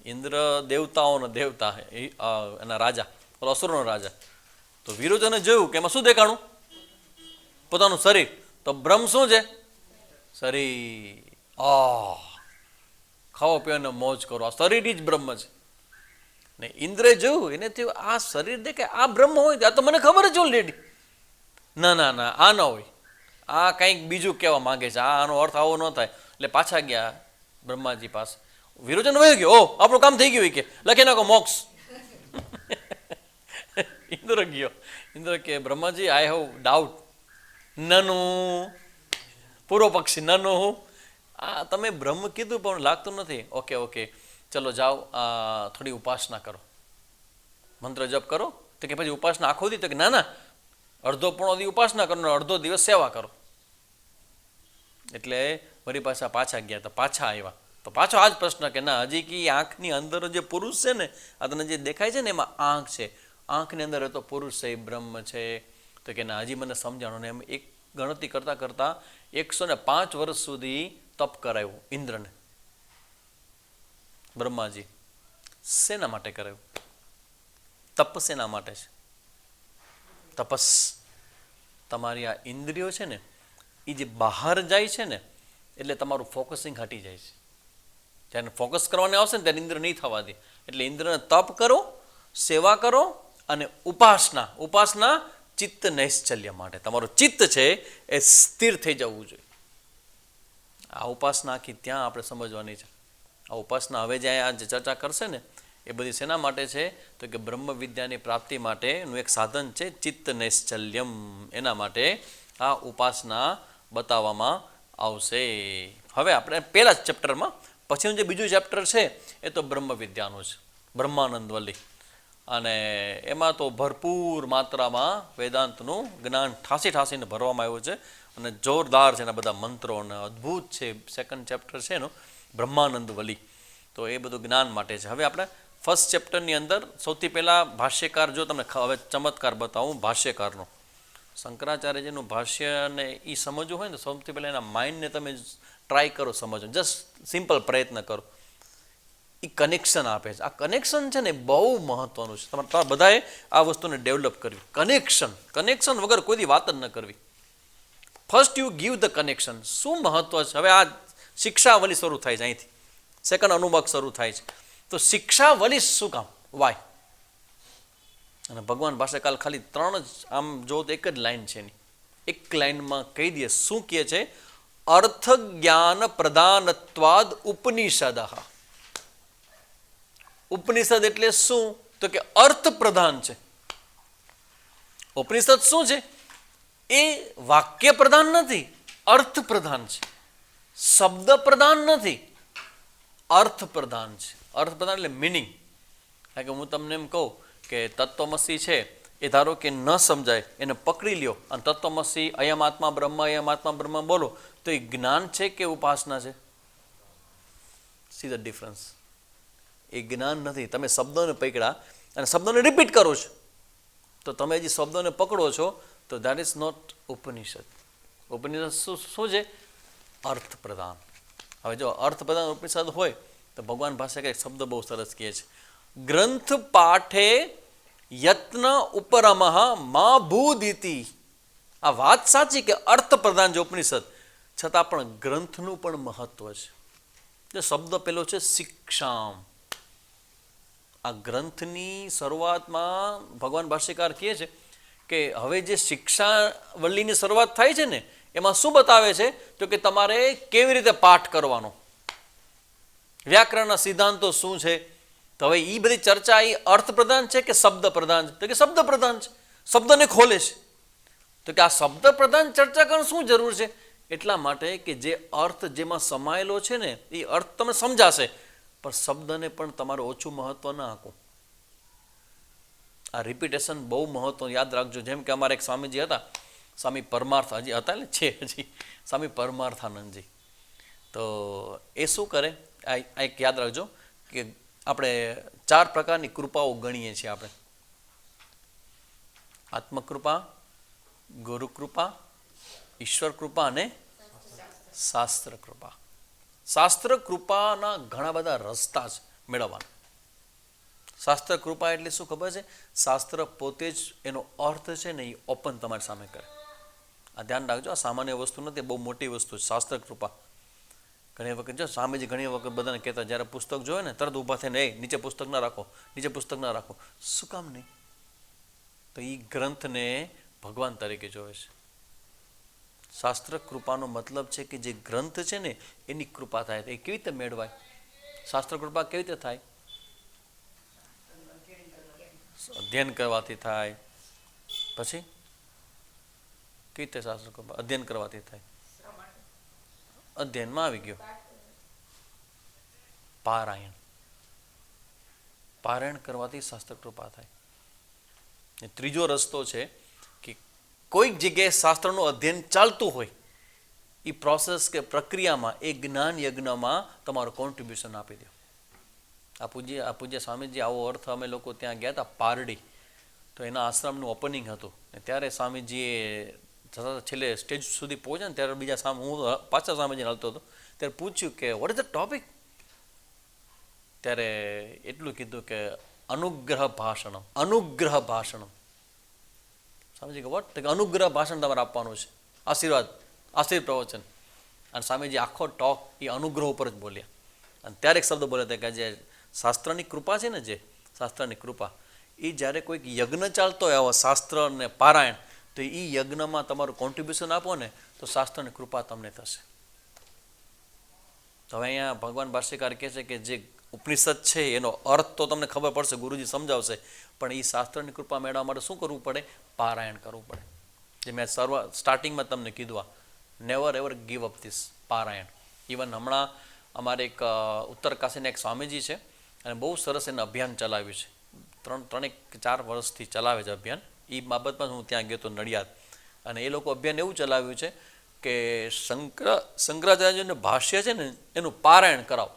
ઇન્દ્ર દેવતાઓનો દેવતા, એના રાજા, ઓલો અસુરોનો રાજા. તો વિરોચને જોયું કે એમાં શું દેખાણું? પોતાનું શરીર. તો બ્રહ્મ શું છે? શરીર. ખાઓ પીઓ ને મોજ કરો, આ શરીર જ બ્રહ્મ છે. ને ઇન્દ્રે જોયું, એને થયું આ શરીર દેખે આ બ્રહ્મ હોય, આ તો મને ખબર જ ઓલરેડી. ના ના ના, આ ન હોય, આ કંઈક બીજું કહેવા માંગે છે, આનો અર્થ આવો ન થાય. એટલે પાછા ગયા બ્રહ્માજી પાસે. વિરોચન વહી ગયો, ઓ આપણું કામ થઈ ગયું કે લખી નાખો મોક્ષ. ઇન્દ્ર ગયો. ઇન્દ્ર કે બ્રહ્માજી આઈ હેવ ડાઉટ. નનું પૂર્વ પક્ષી, નનું આ તમે બ્રહ્મ કીધું પણ લાગતું નથી. ઓકે ઓકે, ચલો જાઓ, થોડી ઉપાસના કરો, મંત્ર જપ કરો. તો કે પછી ઉપાસના આખો દી? તો કે ના ના, અડધો પોણો દી ઉપાસના કરો ને અડધો દિવસ સેવા કરો. એટલે વળી પાછા ગયા. તો પાછા આવ્યા તો પાછો આ જ પ્રશ્ન કે ના, હજી કે આંખની અંદર જે પુરુષ છે ને, આ તને જે દેખાય છે ને એમાં આંખ છે, આંખની અંદર એ તો પુરુષ છે, એ બ્રહ્મ છે. તો કે ના, હજી મને સમજાણો ને. એમ એક ગણતરી કરતાં કરતાં 105 વર્ષ સુધી તપ કરાવ્યું ઇન્દ્રને. બ્રહ્માજી શેના માટે કરાવ્યું? તપ શેના માટે છે? તપસ. તમારી આ ઇન્દ્રિયો છે ને એ જે બહાર જાય છે ને, એટલે તમારું ફોકસિંગ હટી જાય છે. જ્યારે ફોકસ કરવાને આવશે ને ત્યારે ઇન્દ્ર નહીં થવા દે. એટલે ઇન્દ્રને તપ કરો, સેવા કરો અને ઉપાસના. ઉપાસના ચિત્ત નૈશ્ચલ્ય માટે. તમારું ચિત્ત છે એ સ્થિર થઈ જવું જોઈએ. આ ઉપાસના આખી ત્યાં આપણે સમજવાની છે. આ ઉપાસના હવે જ્યાં આ જે ચર્ચા કરશે ને એ બધી શેના માટે છે? તો કે બ્રહ્મ વિદ્યાની પ્રાપ્તિ માટેનું એક સાધન છે ચિત્ત નૈશ્ચલ્યમ. એના માટે આ ઉપાસના બતાવવામાં આવશે. હવે આપણે પહેલા જ ચેપ્ટરમાં, પછીનું જે બીજું ચેપ્ટર છે એ તો બ્રહ્મ વિદ્યાનું છે, બ્રહ્માનંદ વલ્લી. અને એમાં તો ભરપૂર માત્રામાં વેદાંતનું જ્ઞાન ઠાસીને ભરવામાં આવ્યું છે અને જોરદાર છે એના બધા મંત્રો અને અદ્ભુત છે. સેકન્ડ ચેપ્ટર છે એનું બ્રહ્માનંદ વલ્લી, તો એ બધું જ્ઞાન માટે છે. હવે આપણે ફર્સ્ટ ચેપ્ટરની અંદર સૌથી પહેલાં ભાષ્યકાર, જો તમને હવે ચમત્કાર બતાવું ભાષ્યકારનો, શંકરાચાર્યજીનું ભાષ્યને એ સમજવું હોય ને, સૌથી પહેલાં એના માઇન્ડને તમે ટ્રાય કરો સમજો, જસ્ટ સિમ્પલ પ્રયત્ન કરો. એ કનેક્શન આપે છે. આ કનેક્શન છે ને બહુ મહત્વનું છે. તમારે બધાએ આ વસ્તુને ડેવલપ કરવી. કનેક્શન વગર કોઈ દી વાત જ ન કરવી. First you give the connection. શું મહત્વ છે? હવે આ શિક્ષાવલી શરૂ થાય છે અહીંથી, સેકન્ડ અનુભાગ શરૂ થાય છે. તો શિક્ષાવલી શું કામ, વાય? અને ભગવાન ભાષ્યકાર ખાલી 3 જ, આમ જો તો એક જ લાઈન છે એની, એક લાઈનમાં કહી દે. શું કહે છે? અર્થ જ્ઞાન પ્રધાનત્વાદ ઉપનિષદ. ઉપનિષદ એટલે શું? તો કે અર્થ પ્રધાન છે. ઉપનિષદ શું છે? એ વાક્ય પ્રધાન નથી, અર્થ પ્રધાન છે. શબ્દ પ્રધાન નથી, અર્થ પ્રધાન છે. અર્થ પ્રધાન એટલે મિનિંગ. કારણ કે હું તમને એમ કહું કે તત્વમસી છે, એ ધારો કે ન સમજાય, એને પકડી લ્યો અને તત્વમસી અયમ આત્મા બ્રહ્મ બોલો, તો એ જ્ઞાન છે કે ઉપાસના છે? See the difference. એ જ્ઞાન નથી. તમે શબ્દોને પકડ્યા અને શબ્દોને રિપીટ કરો છો, તો તમે જે શબ્દોને પકડો છો, તો દેટ ઇઝ નોટ ઉપનિષદ. ઉપનિષદ શું છે? અર્થ પ્રધાન. હવે જો અર્થ પ્રધાન ઉપનિષદ હોય તો ભગવાન ભાષ્યકાર એક શબ્દ બહુ સરસ કહે છે, ગ્રંથ પાઠે યત્ન ઉપરમઃ મા ભૂદિતિ. આ વાત સાચી કે અર્થ પ્રધાન છે ઉપનિષદ, છતાં પણ ગ્રંથનું પણ મહત્વ છે. જે શબ્દ પેલો છે શિક્ષામ. આ ગ્રંથની શરૂઆતમાં ભગવાન ભાષ્યકાર કહે છે કે હવે જે શિક્ષાવલ્લીની શરૂઆત થાય છે ને, એમાં શું બતાવે છે? તો કે તમારે કેવી રીતે પાઠ કરવાનો, વ્યાકરણના સિદ્ધાંતો શું છે. તો હવે એ બધી ચર્ચા એ અર્થ પ્રધાન છે કે શબ્દ પ્રધાન છે? તો કે શબ્દ પ્રધાન છે. શબ્દને ખોલે છે. તો કે આ શબ્દ પ્રધાન ચર્ચા કરવાની શું જરૂર છે? એટલા માટે કે જે અર્થ જેમાં સમાયેલો છે ને, એ અર્થ તમે સમજાશે, પણ શબ્દને પણ તમારે ઓછું મહત્વ ના આપો. આ રિપીટેશન બહુ મહત્વ યાદ રાખજો. જેમ કે અમારે એક સ્વામીજી હતા, સ્વામી પરમાર્થ, હજી હતા ને છે હજી, સ્વામી પરમાર્થાનંદજી. તો એ શું કરે, આ એક યાદ રાખજો કે આપણે 4 પ્રકારની કૃપાઓ ગણીએ છીએ આપણે: આત્મકૃપા, ગુરુકૃપા, ઈશ્વર કૃપા અને શાસ્ત્ર કૃપા. શાસ્ત્ર કૃપાના ઘણા બધા રસ્તા છે મેળવવાના. શાસ્ત્ર કૃપા એટલે શું ખબર છે? શાસ્ત્ર પોતે જ એનો અર્થ છે ને એ ઓપન તમારી સામે કરે. આ ધ્યાન રાખજો, આ સામાન્ય વસ્તુ નથી, બહુ મોટી વસ્તુ છે શાસ્ત્ર કૃપા. ઘણી વખત જો સ્વામીજી ઘણી વખત બધાને કહેતા, જ્યારે પુસ્તક જોવે ને તરત ઊભા થઈને, એ નીચે પુસ્તક ના રાખો, નીચે પુસ્તક ના રાખો. શું કામ નહીં? તો એ ગ્રંથને ભગવાન તરીકે જોવે છે. શાસ્ત્ર કૃપાનો મતલબ છે કે જે ગ્રંથ છે ને એની કૃપા થાય. એ કેવી રીતે મેળવાય? શાસ્ત્ર કૃપા કેવી રીતે થાય? અધ્યયન કરવાથી થાય. પછી કેવી રીતે શાસ્ત્ર કૃપા? અધ્યયન કરવાથી થાય. અધ્યયનમાં આવી ગયો પારાયણ. પારાયણ કરવાથી શાસ્ત્ર કૃપા થાય. ત્રીજો રસ્તો છે કે કોઈક જગ્યાએ શાસ્ત્રનું અધ્યયન ચાલતું હોય, એ પ્રોસેસ કે પ્રક્રિયામાં એ જ્ઞાન યજ્ઞમાં તમારું કોન્ટ્રીબ્યુશન આપી દો. આ પૂજ્ય સ્વામીજી આવો અર્થ, અમે લોકો ત્યાં ગયા હતા પારડી, તો એના આશ્રમનું ઓપનિંગ હતું. ત્યારે સ્વામીજીએ છેલ્લે સ્ટેજ સુધી પહોંચ્યા ને ત્યારે બીજા હું પાછા સ્વામીજીને હાલતો હતો, ત્યારે પૂછ્યું કે વોટ ઇઝ ધ ટોપિક? ત્યારે એટલું કીધું કે અનુગ્રહ ભાષણમ. અનુગ્રહ ભાષણમ. સ્વામીજી કે વોટ? અનુગ્રહ ભાષણ તમારે આપવાનું છે, આશીર્વાદ પ્રવચન. અને સ્વામીજી આખો ટોક એ અનુગ્રહ ઉપર જ બોલ્યા. અને ત્યારે એક શબ્દ બોલ્યા હતા કે જે શાસ્ત્રની કૃપા છે ને, જે શાસ્ત્રની કૃપા, એ જ્યારે કોઈક યજ્ઞ ચાલતો હોય આવો શાસ્ત્ર ને પારાયણ, તો એ યજ્ઞમાં તમારું કોન્ટ્રીબ્યુશન આપો ને, તો શાસ્ત્રની કૃપા તમને થશે. તો હવે અહીંયા ભગવાન ભાષ્યકાર કહે છે કે જે ઉપનિષદ છે એનો અર્થ તો તમને ખબર પડશે, ગુરુજી સમજાવશે, પણ એ શાસ્ત્રની કૃપા મેળવવા માટે શું કરવું પડે? પારાયણ કરવું પડે. જે મેં સ્ટાર્ટિંગમાં તમને કીધું, never ever give up this parayan. Even હમણાં અમારે એક ઉત્તરકાશીના એક સ્વામીજી છે અને બહુ સરસ એને અભિયાન ચલાવ્યું છે. 3-4 વર્ષથી ચલાવે છે અભિયાન. એ બાબતમાં હું ત્યાં ગયો હતો નડિયાદ, અને એ લોકો અભિયાન એવું ચલાવ્યું છે કે શંકરાચાર્યનું ભાષ્ય છે ને એનું પારાયણ કરાવો.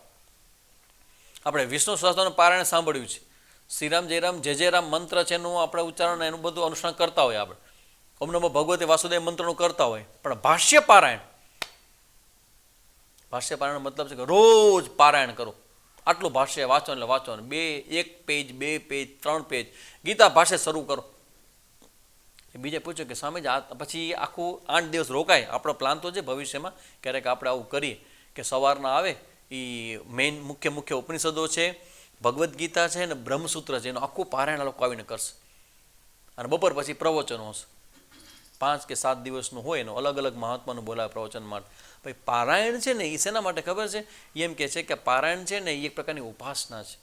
આપણે વિષ્ણુ સહસ્ત્રનું પારાયણ સાંભળ્યું છે, શ્રીરામ જયરામ જય રામ મંત્ર છે એનું આપણે ઉચ્ચારણ એનું બધું અનુષ્ઠાન કરતા હોય, આપણે ઓમ નમો ભગવતે વાસુદેવ મંત્રનું કરતા હોય, પણ ભાષ્ય પારાયણ મતલબ છે કે રોજ પારાયણ કરો. આટલું ભાષ્ય વાંચો એટલે વાંચો, 1 પેજ 2 પેજ 3 પેજ ગીતા ભાષ્ય શરૂ કરો. બીજે પૂછ્યું કે સ્વામી પછી આખું 8 દિવસ રોકાય. આપણો પ્લાન તો છે ભવિષ્યમાં ક્યારેક આપણે આવું કરીએ કે સવારના આવે એ મેઇન મુખ્ય ઉપનિષદો છે, ભગવદ્ ગીતા છે ને બ્રહ્મસૂત્ર છે, એનું આખું પારાયણ લોકો આવીને કરશે. અને બપોર પછી પ્રવચનો હશે, 5 કે 7 દિવસનું હોય એનું અલગ અલગ મહાત્માનું બોલાવે પ્રવચન માટે. ભાઈ પારાયણ છે ને એ શેના માટે ખબર છે? એમ કહે છે કે પારાયણ છે ને એ એક પ્રકારની ઉપાસના છે.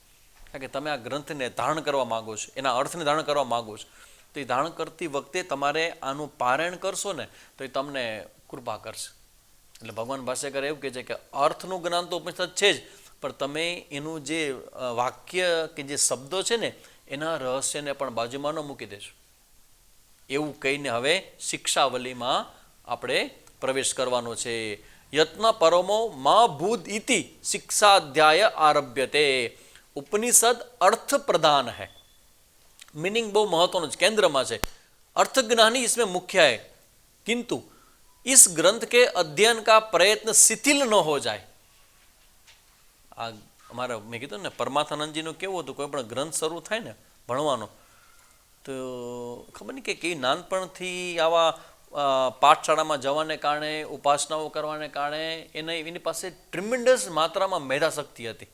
કારણ કે તમે આ ગ્રંથને ધારણ કરવા માગો છો, એના અર્થને ધારણ કરવા માગો છો, તો એ ધારણ કરતી વખતે તમારે આનું પારાયણ કરશો ને તો એ તમને કૃપા કરશે. એટલે ભગવાન ભાષ્યકાર એવું કહે છે કે અર્થનું જ્ઞાન તો ઉપનિષદ છે જ, પણ તમે એનું જે વાક્ય કે જે શબ્દો છે ને એના રહસ્યને પણ બાજુમાં ન મૂકી દેશો. એવું કહીને હવે શિક્ષાવલીમાં આપણે પ્રવેશ કરવાનો છે. યત્ન પરમો મા ભૂત ઇતિ શિક્ષાધ્યાય આરભ્યતે. ઉપનિષદ અર્થ પ્રધાન है. मीनिंग बहुत महत्वपूर्ण केंद्र में है. अर्थ ज्ञानी इसमें मुख्य है, किंतु इस ग्रंथ के अध्ययन का प्रयत्न शिथिल न हो जाए. आ અમારા મેં કીધું ને પરમાથાનંદજીનું કેવું હતું, કોઈ પણ ગ્રંથ શરૂ થાય ને ભણવાનો તો ખબર નહીં કે કેવી નાનપણથી આવા પાઠશાળામાં જવાને કારણે, ઉપાસનાઓ કરવાને કારણે એની પાસે ટ્રિમેન્ડસ માત્રામાં મેધાશક્તિ હતી.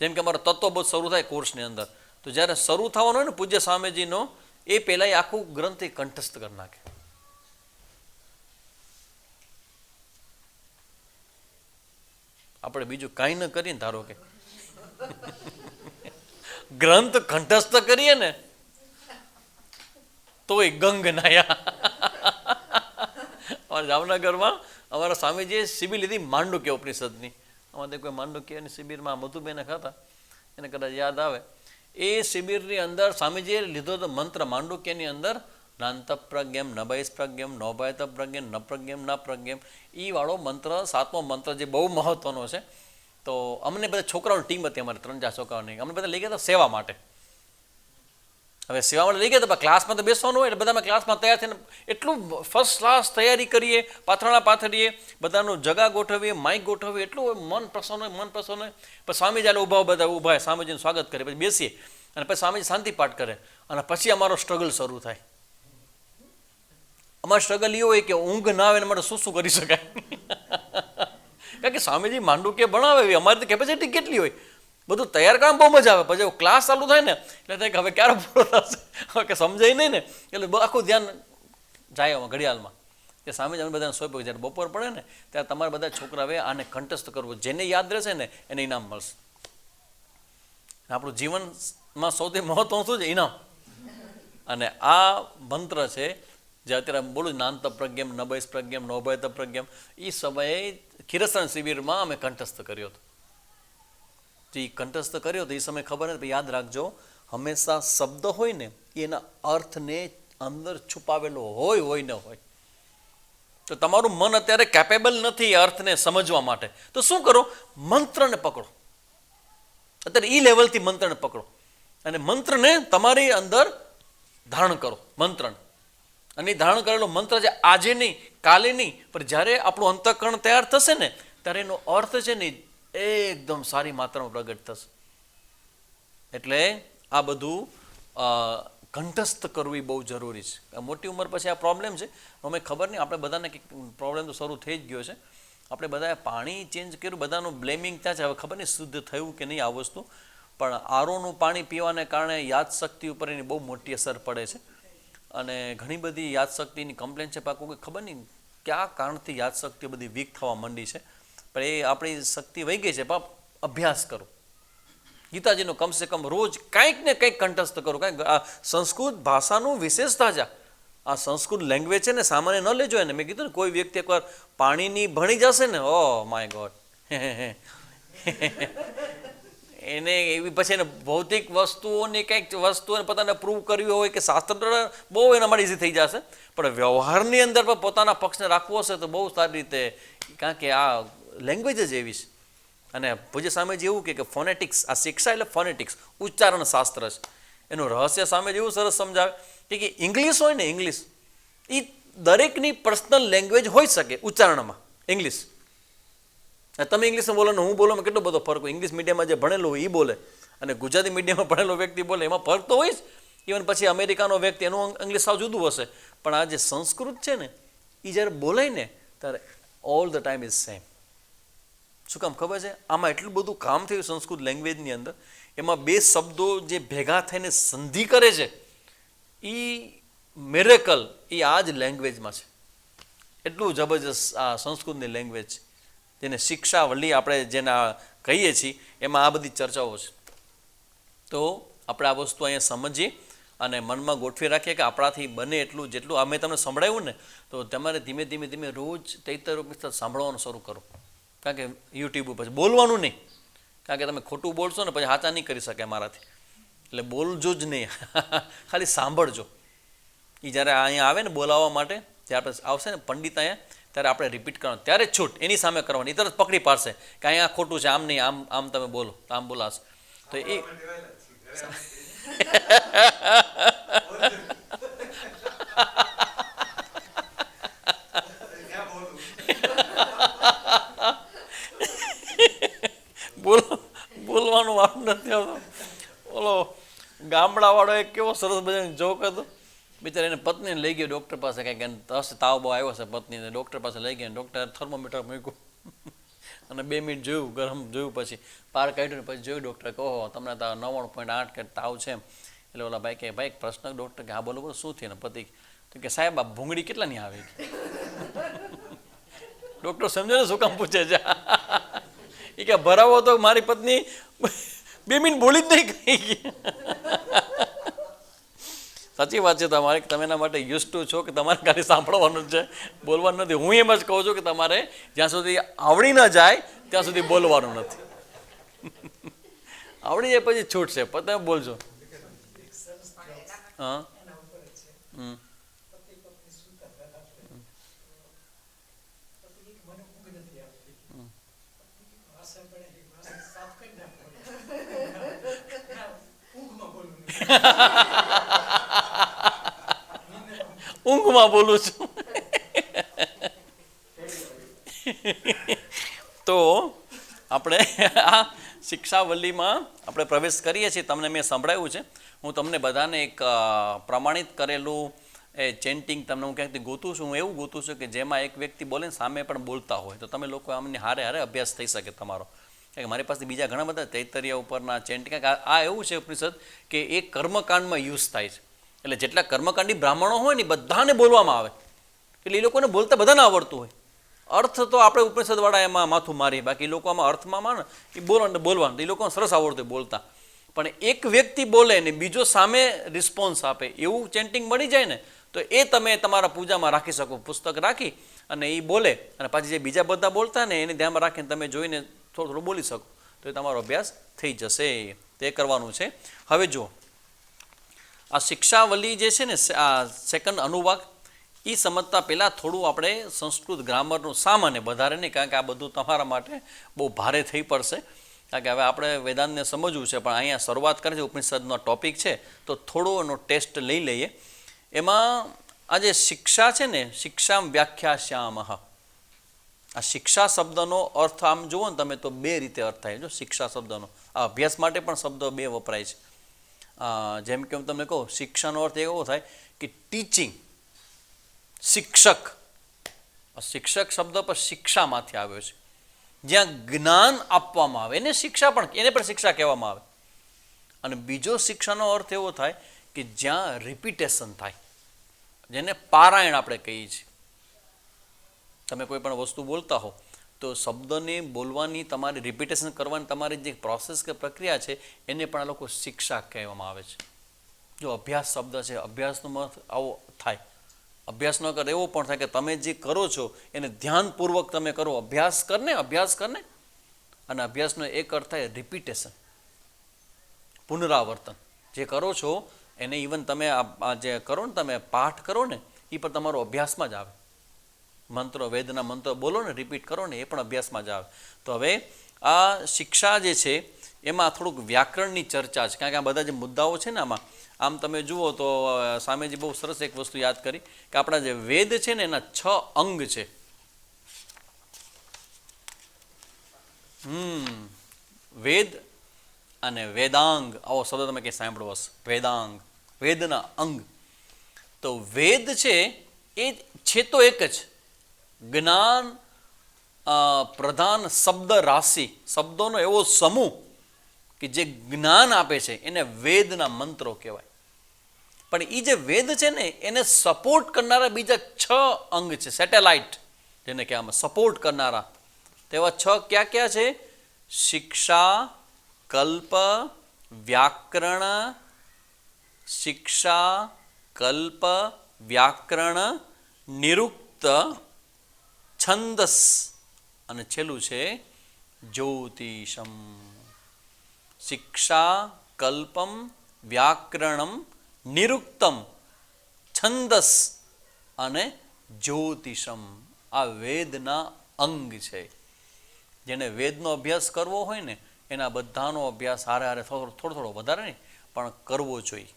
જેમ કે અમારો તત્વબોધ શરૂ થાય કોર્સની અંદર, તો જ્યારે શરૂ થવાનો હોય ને પૂજ્ય સ્વામીજીનો, એ પહેલાં આખું ગ્રંથ કંઠસ્થ કરી નાખે. આપણે બીજું કાંઈ ન કરીએ ને, ધારો કે ગ્રંથ કંઠસ્થ કરીએ ને તોય ગંગ નાયા. અમારા જામનગરમાં અમારા સ્વામીજીએ શિબિર લીધી માંડુક્ય ઉપનિષદની. અમારે કોઈ માંડુક્યની શિબિરમાં મધુબેન હતા, એને કદાચ યાદ આવે. એ શિબિરની અંદર સ્વામીજીએ લીધો તો મંત્ર માંડુક્યની અંદર નાંત પ્રજ્ઞમ નભયસ પ્રજ્ઞમ નોભયત પ્રજ્ઞમ ન પ્રજ્ઞમ ન પ્રજ્ઞમ, એ વાળો મંત્ર 7મો મંત્ર જે બહુ મહત્વનો છે. તો અમને બધા છોકરાઓની ટીમ હતી, અમારે 3-4 છોકરાઓની. અમને બધા લઈ ગયા હતા સેવા માટે. હવે સેવા માટે લઈ ગયા હતા, ક્લાસમાં તો બેસવાનું હોય એટલે બધા અમે ક્લાસમાં તૈયાર થઈને એટલું ફર્સ્ટ ક્લાસ તૈયારી કરીએ, પાથરણા પાથરીએ, બધાનું જગા ગોઠવીએ, માઇક ગોઠવીએ, એટલું મન પ્રસન્ન હોય. પછી સ્વામીજી એટલે બધા ઊભા હોય, સ્વામીજીનું સ્વાગત કરે, પછી બેસીએ અને પછી સ્વામીજી શાંતિ પાઠ કરે અને પછી અમારો સ્ટ્રગલ શરૂ થાય. અમારો સ્ટ્રગલ એ હોય કે ઊંઘ ના આવે માટે શું કરી શકાય. કારણ કે સ્વામીજી માંડુક્ય ભણાવે, અમારી તો કેપેસિટી કેટલી હોય, બધું તૈયાર કરવામાં બહુ મજા આવે. પછી ક્લાસ ચાલુ થાય ને એટલે થાય કે હવે ક્યારે પૂરો થશે, હવે કે સમજાય નહીં ને, એટલે આખું ધ્યાન જાય ઘડિયાળમાં. કે સ્વામીજી અમે બધાને સોંપ્યું, જ્યારે બપોર પડે ને ત્યારે તમારા બધા છોકરાઓએ આને કંઠસ્થ કરવું, જેને યાદ રહેશે ને એને ઇનામ મળશે. આપણું જીવનમાં સૌથી મહત્વનું શું છે? ઇનામ. અને આ મંત્ર છે જે અત્યારે બોલું નાંત પ્રજ્ઞમ નભયસ પ્રજ્ઞમ નોભયત પ્રજ્ઞમ, એ સમયે ખીરસણ શિબિરમાં અમે કંઠસ્થ કર્યો હતો. જે કંઠસ્થ કર્યો તો એ સમય ખબર નથી. યાદ રાખજો, હંમેશા શબ્દ હોય ને એના અર્થને અંદર છુપાવેલો હોય ન હોય. તો તમારું મન અત્યારે કેપેબલ નથી અર્થને સમજવા માટે, તો શું કરો? મંત્રને પકડો. અત્યારે એ લેવલથી મંત્રને પકડો અને મંત્રને તમારી અંદર ધારણ કરો. મંત્રને, અને ધારણ કરેલો મંત્ર છે આજે નહીં, કાલે નહીં, પણ જ્યારે આપણું અંતઃકરણ તૈયાર થશે ને ત્યારે એનો અર્થ છે ને એકદમ સારી માત્રામાં પ્રગટ થશે. એટલે આ બધું કંઠસ્થ કરવું એ બહુ જરૂરી છે. મોટી ઉંમર પછી આ પ્રોબ્લેમ છે, અમે ખબર નહીં, આપણે બધાને કંઈક પ્રોબ્લેમ તો શરૂ થઈ જ ગયો છે. આપણે બધાએ પાણી ચેન્જ કર્યું, બધાનું બ્લેમિંગ ત્યાં છે. હવે ખબર નહીં શુદ્ધ થયું કે નહીં આ વસ્તુ, પણ આરોનું પાણી પીવાને કારણે યાદશક્તિ ઉપર એની બહુ મોટી અસર પડે છે. અને ઘણી બધી યાદશક્તિની કમ્પ્લેન છે, પાકું કે ખબર નહીં કયા કારણથી યાદશક્તિ બધી વીક થવા માંડી છે. પણ એ આપણી શક્તિ વહી ગઈ છે. બાપ અભ્યાસ કરો ગીતાજીનો, કમસે કમ રોજ કંઈક ને કંઈક કંઠસ્થ કરો. કાંઈક આ સંસ્કૃત ભાષાનું વિશેષતા છે. આ સંસ્કૃત લેંગ્વેજ છે ને સામાન્ય ન લેજો એને. મેં કીધું ને કોઈ વ્યક્તિ એકવાર પાણીની ભણી જશે ને, ઓ માય ગોડ, એને એવી પછી એને ભૌતિક વસ્તુઓની કંઈક વસ્તુઓને પોતાને પ્રૂવ કરવી હોય કે શાસ્ત્ર બહુ એના માટે ઇઝી થઈ જશે. પણ વ્યવહારની અંદર પણ પોતાના પક્ષને રાખવો હશે તો બહુ સારી રીતે, કારણ કે આ લેંગ્વેજ જ એવી છે. અને પૂજ્ય સ્વામીજી એવું કે ફોનેટિક્સ, આ શિક્ષા એટલે ફોનેટિક્સ, ઉચ્ચારણ શાસ્ત્ર છે. એનું રહસ્ય સ્વામીજી એવું સરસ સમજાવે કે ઇંગ્લિશ હોય ને, ઇંગ્લિશ એ દરેકની પર્સનલ લેંગ્વેજ હોઈ શકે ઉચ્ચારણમાં. ઇંગ્લિશ તમે ઇંગ્લિશમાં બોલો ને હું બોલોમાં કેટલો બધો ફરક હોય. ઇંગ્લિશ મીડિયમમાં જે ભણેલું હોય એ બોલે અને ગુજરાતી મીડિયમમાં ભણેલો વ્યક્તિ બોલે, એમાં ફરક તો હોય જ. ઇવન પછી અમેરિકાનો વ્યક્તિ એનું ઇંગ્લિશ સાવ જુદું હશે. પણ આ જે સંસ્કૃત છે ને એ જ્યારે બોલાય ને ત્યારે all the time is same. શું કામ ખબર છે? આમાં એટલું બધું કામ થયું સંસ્કૃત લેંગ્વેજની અંદર. એમાં બે શબ્દો જે ભેગા થઈને સંધિ કરે છે એ મિરેકલ એ આ જ લેંગ્વેજમાં છે. એટલું જબરજસ્ત આ સંસ્કૃતની લેંગ્વેજ છે, જેને શિક્ષાવલી આપણે જેને કહીએ છીએ. એમાં આ બધી ચર્ચાઓ છે. તો આપણે આ વસ્તુ અહીંયા સમજીએ અને મનમાં ગોઠવી રાખીએ કે આપણાથી બને એટલું, જેટલું આ મેં તમને સંભળાવ્યું ને, તો તમારે ધીમે ધીમે ધીમે રોજ 73 સાંભળવાનું શરૂ કરો. કારણ કે યુટ્યુબ ઉપર બોલવાનું નહીં, કારણ કે તમે ખોટું બોલશો ને પછી સાચા નહીં કરી શકે મારાથી. એટલે બોલજો જ નહીં, ખાલી સાંભળજો. એ જ્યારે અહીંયા આવે ને બોલાવવા માટે, જ્યારે આપણે આવશે ને પંડિત અહીંયા, ત્યારે આપણે રિપીટ કરવાનું, ત્યારે છૂટ એની સામે કરવાની. એ તરત પકડી પાડશે કે અહીંયા ખોટું છે, આમ નહીં, આમ આમ તમે બોલો તો આમ બોલાશે. તો એ બોલવાનું વાત નથી આવતો. ઓલો ગામડાવાળો એક કેવો સરસ બધાને જોક હતો. બિચારા એને પત્નીને લઈ ગયો ડૉક્ટર પાસે, કંઈક એને તાવ બહુ આવ્યો છે પત્નીને, ડૉક્ટર પાસે લઈ ગયા. ડૉક્ટર થર્મોમીટર મૂક્યું અને 2 મિનિટ જોયું, ગરમ જોયું, પછી પાર કાઢ્યું ને પછી જોયું ડૉક્ટર કે ઓહો તમને 99.8 કે તાવ છે એમ. એટલે ઓલા ભાઈ કે ભાઈ પ્રશ્ન ડૉક્ટર કે હા બોલો બોલો શું થયું ને? પતિ તો કે સાહેબ આ ભૂંગળી કેટલાની આવે? ડૉક્ટર સમજો ને શું કામ પૂછે છે? એ કે ભરાવો તો મારી પત્ની 2 મિનિટ બોલી જ નહીં કહી. સાચી વાત છે તમારે, તમે એના માટે યુઝ ટુ છો કે તમારે ખાલી સાંભળવાનું જ છે, બોલવાનું નથી. હું એમ જ કહું છું કે તમારે જ્યાં સુધી આવડી ન જાય ત્યાં સુધી બોલવાનું નથી. આવડી જાય પછી છૂટશે, તમે બોલજો. હા ઊંઘમાં બોલું છું. તો આપણે આ શિક્ષાવલીમાં આપણે પ્રવેશ કરીએ છીએ. તમને મેં સંભળાવ્યું છે. હું તમને બધાને એક પ્રમાણિત કરેલું એ ચેન્ટિંગ તમને હું ક્યાંકથી ગોતું છું. હું એવું ગોતું છું કે જેમાં એક વ્યક્તિ બોલે ને સામે પણ બોલતા હોય, તો તમે લોકો આમને હારે હારે અભ્યાસ થઈ શકે તમારો. કારણ કે મારી પાસે બીજા ઘણા બધા તૈતરીય ઉપરના ચેન્ટિંગ, આ એવું છે ઉપનિષદ કે એ કર્મકાંડમાં યુઝ થાય છે. એટલે જેટલા કર્મકાંડી બ્રાહ્મણો હોય ને બધાને બોલવામાં આવે. એટલે એ લોકોને બોલતા બધાને આવડતું હોય. અર્થ તો આપણે ઉપનિષદવાળા એમાં માથું મારીએ, બાકી એ લોકો આમાં અર્થમાં માને એ બોલવાનું એ લોકોને સરસ આવડતું હોય બોલતા. પણ એક વ્યક્તિ બોલે ને બીજો સામે રિસ્પોન્સ આપે એવું ચેન્ટિંગ મળી જાય ને, તો એ તમે તમારા પૂજામાં રાખી શકો. પુસ્તક રાખી અને એ બોલે અને પાછી જે બીજા બધા બોલતા ને એને ધ્યાનમાં રાખીને તમે જોઈને થોડું થોડું બોલી શકો, તો એ તમારો અભ્યાસ થઈ જશે. તે કરવાનું છે. હવે જુઓ, આ શિક્ષાવલી જે છે ને, આ સેકન્ડ અનુવાક, એ સમજતા પહેલાં થોડું આપણે સંસ્કૃત ગ્રામરનું સામાન્ય, વધારે નહીં, કારણ કે આ બધું તમારા માટે બહુ ભારે થઈ પડશે. કારણ કે હવે આપણે વેદાંતને સમજવું છે, પણ અહીંયા શરૂઆત કરે છે ઉપનિષદનો ટોપિક છે, તો થોડો એનો ટેસ્ટ લઈ લઈએ. એમાં આ જે શિક્ષા છે ને, શિક્ષામ વ્યાખ્યાસ્યામઃ, આ શિક્ષા શબ્દનો અર્થ આમ જુઓ ને તમે તો 2 રીતે અર્થ થાય. જો શિક્ષા શબ્દનો આ અભ્યાસ માટે પણ શબ્દ 2 વપરાય છે. જેમ કે હું તમને કહું, શિક્ષાનો અર્થ એવો થાય કે ટીચિંગ, શિક્ષક. શિક્ષક શબ્દ પર શિક્ષામાંથી આવ્યો છે, જ્યાં જ્ઞાન આપવામાં આવે એને શિક્ષા પણ, એને પણ શિક્ષા કહેવામાં આવે. અને બીજો શિક્ષાનો અર્થ એવો થાય કે જ્યાં રિપીટેશન થાય, જેને પારાયણ આપણે કહીએ છીએ. તમે કોઈ પણ વસ્તુ બોલતા હો તો શબ્દને બોલવાની, તમારી રિપીટેશન કરવાની તમારી જે પ્રોસેસ કે પ્રક્રિયા છે, એને પણ આ લોકો શિક્ષા કહેવામાં આવે છે. જો અભ્યાસ શબ્દ છે, અભ્યાસનો અર્થ આવો થાય. અભ્યાસ ન કરે એવો પણ થાય કે તમે જે કરો છો એને ધ્યાનપૂર્વક તમે કરો. અભ્યાસ કરને. અને અભ્યાસનો એક અર્થ થાય રિપીટેશન, પુનરાવર્તન. જે કરો છો એને ઇવન તમે આ જે કરો ને, તમે પાઠ કરો ને, એ પણ તમારો અભ્યાસમાં જ આવે. મંત્રો, વેદના મંત્રો બોલો ને, રિપીટ કરો ને, એ પણ અભ્યાસમાં જ આવે. તો હવે આ શિક્ષા જે છે એમાં થોડુંક વ્યાકરણની ચર્ચા છે, કારણ કે આ બધા જે મુદ્દાઓ છે ને આમાં, આમ તમે જુઓ તો સ્વામીજી બહુ સરસ એક વસ્તુ યાદ કરી કે આપણા જે વેદ છે ને એના 6 અંગ છે. વેદ અને વેદાંગ, આવો શબ્દ તમે કંઈ સાંભળવો હશે, વેદાંગ, વેદના અંગ. તો વેદ છે એ છે તો એક જ, જ્ઞાન પ્રધાન શબ્દ રાશિ, શબ્દોનો એવો સમૂહ કે જે જ્ઞાન આપે છે એને વેદના મંત્રો કહેવાય. પણ એ જે વેદ છે ને એને સપોર્ટ કરનારા બીજા 6 અંગ છે, સેટેલાઇટ જેને કહેવામાં, સપોર્ટ કરનારા. તેવા 6 ક્યાં ક્યાં છે? શિક્ષા, કલ્પ, વ્યાકરણ, શિક્ષા, કલ્પ, વ્યાકરણ, નિરુક્ત, છંદસ અને છેલ્લું છે જ્યોતિષમ. શિક્ષા, કલ્પમ, વ્યાકરણમ, નિરુક્તમ, છંદસ અને જ્યોતિષમ. આ વેદના અંગ છે. જેને વેદનો અભ્યાસ કરવો હોય ને એના બધાનો અભ્યાસ હારે થોડો વધારે નહીં પણ કરવો જોઈએ.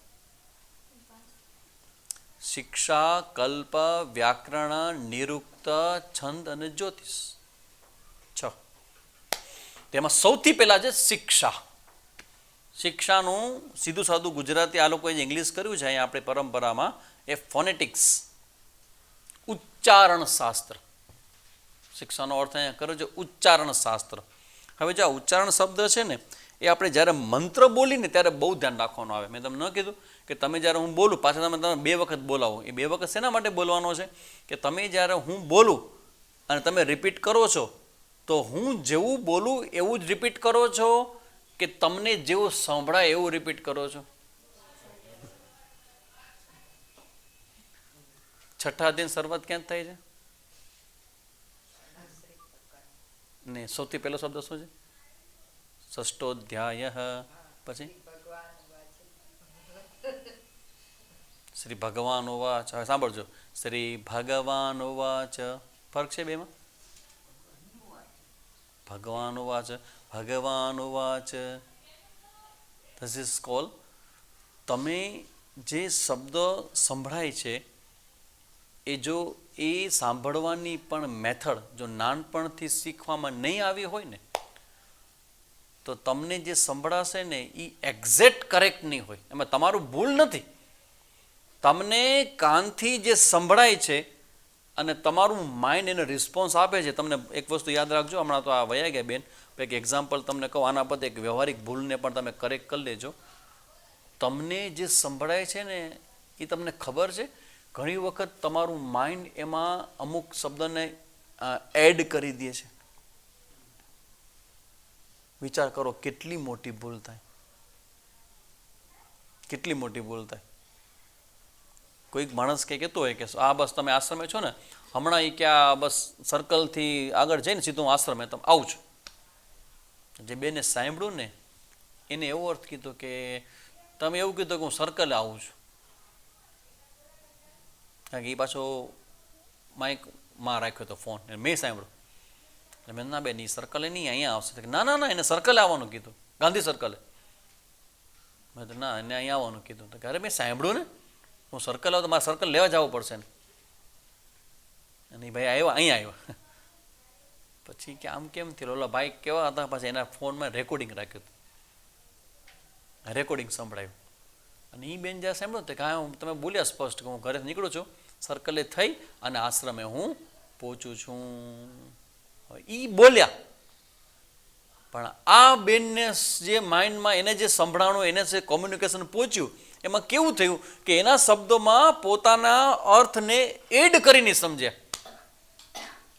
શિક્ષા, કલ્પ, વ્યાકરણ, નિરુક્ત, છંદ અને જ્યોતિષ 6. તેમાં સૌથી પહેલા છે શિક્ષા. શિક્ષાનું સીધું સાદું ગુજરાતી આ લોકોએ જે ઇંગ્લિશ કર્યું છે અહીંયા આપણી પરંપરામાં, એ ફોનેટિક્સ, ઉચ્ચારણ શાસ્ત્ર. શિક્ષાનો અર્થ અહીંયા કર્યો છે ઉચ્ચારણ શાસ્ત્ર. હવે જો આ ઉચ્ચારણ શબ્દ છે ને એ આપણે જ્યારે મંત્ર બોલીને ત્યારે બહુ ધ્યાન રાખવાનું આવે. મેં તમને ન કીધું કે તમે જ્યારે હું બોલું પાછા તમે 2 વખત બોલાવો. એ 2 વખત શેના માટે બોલવાનો છે? કે તમે જ્યારે હું બોલું અને તમે રિપીટ કરો છો તો હું જેવું બોલું એવું જ રિપીટ કરો છો કે તમને જેવું સંભળાય એવું રિપીટ કરો છો? છઠ્ઠા અધ્યાયની શરૂઆત ક્યાં થાય છે? ને સૌથી પહેલો શબ્દ શું છે? ષષ્ઠોધ્યાય. પછી શ્રી ભગવાન ઉવાચ. હવે સાંભળજો, શ્રી ભગવાન ઉવાચ. ફરક છે બેમાં? ભગવાન ઉવાચ, ભગવાન ઉવાચ. This is call. તમે જે શબ્દ સંભળાય છે એ જો એ સાંભળવાની પણ મેથડ જો નાનપણથી શીખવામાં નહીં આવી હોય ને તો તમને જે સંભળાશે ને એ એક્ઝેક્ટ કરેક્ટ નહીં હોય. એમાં તમારું ભૂલ નથી. તમને કાનથી જે સંભળાય છે અને તમારું માઇન્ડ એને રિસ્પોન્સ આપે છે. તમને એક વસ્તુ યાદ રાખજો, હમણાં તો આ વયા ગયા બેન, એક એક્ઝામ્પલ તમને કહું, આના પર એક વ્યવહારિક ભૂલને પણ તમે કરેક્ટ કરી લેજો. તમને જે સંભળાય છે ને એ તમને ખબર છે, ઘણી વખત તમારું માઇન્ડ એમાં અમુક શબ્દને એડ કરી દે છે. વિચાર કરો કેટલી મોટી ભૂલ થાય, કેટલી મોટી ભૂલ થાય. કોઈક માણસ કે કહેતો હોય કે આ બસ તમે આશ્રમે છો ને, હમણાં એ કે આ બસ સર્કલથી આગળ જઈને સીધું આશ્રમે તમે આવું છો. જે બેને સાંભળ્યું ને એને એવો અર્થ કીધો કે તમે એવું કીધું કે હું સર્કલે આવું છું. કારણ કે એ પાછો માઇકમાં રાખ્યો હતો ફોન, મેં સાંભળ્યું. મેં ના બેન એ સર્કલે નહીં અહીંયા આવશે. ના ના ના, એને સર્કલે આવવાનું કીધું, ગાંધી સર્કલે. મેં તો ના, એને અહીંયા આવવાનું કીધું. તો અરે મેં સાંભળ્યું ને, હું સર્કલ આવું તો મારે સર્કલ લેવા જવું પડશે ને. અને ભાઈ આવ્યા, અહીંયા આવ્યા. પછી કે આમ કેમ થયું? ઓલા ભાઈ કેવા હતા, પાછા એના ફોનમાં રેકોર્ડિંગ રાખ્યું હતું, રેકોર્ડિંગ સંભળાયું. અને એ બેન જ્યાં સાંભળ્યું તો કે હા હું તમે બોલ્યા સ્પષ્ટ કે હું ઘરેથી નીકળું છું, સર્કલે થઈ અને આશ્રમે હું પહોંચું છું. એ બોલ્યા, પણ આ બેનને જે માઇન્ડમાં એને જે સંભળાણું, એને જે કોમ્યુનિકેશન પહોંચ્યું, એમાં કેવું થયું કે એના શબ્દોમાં પોતાના અર્થને એડ કરીને સમજ્યા.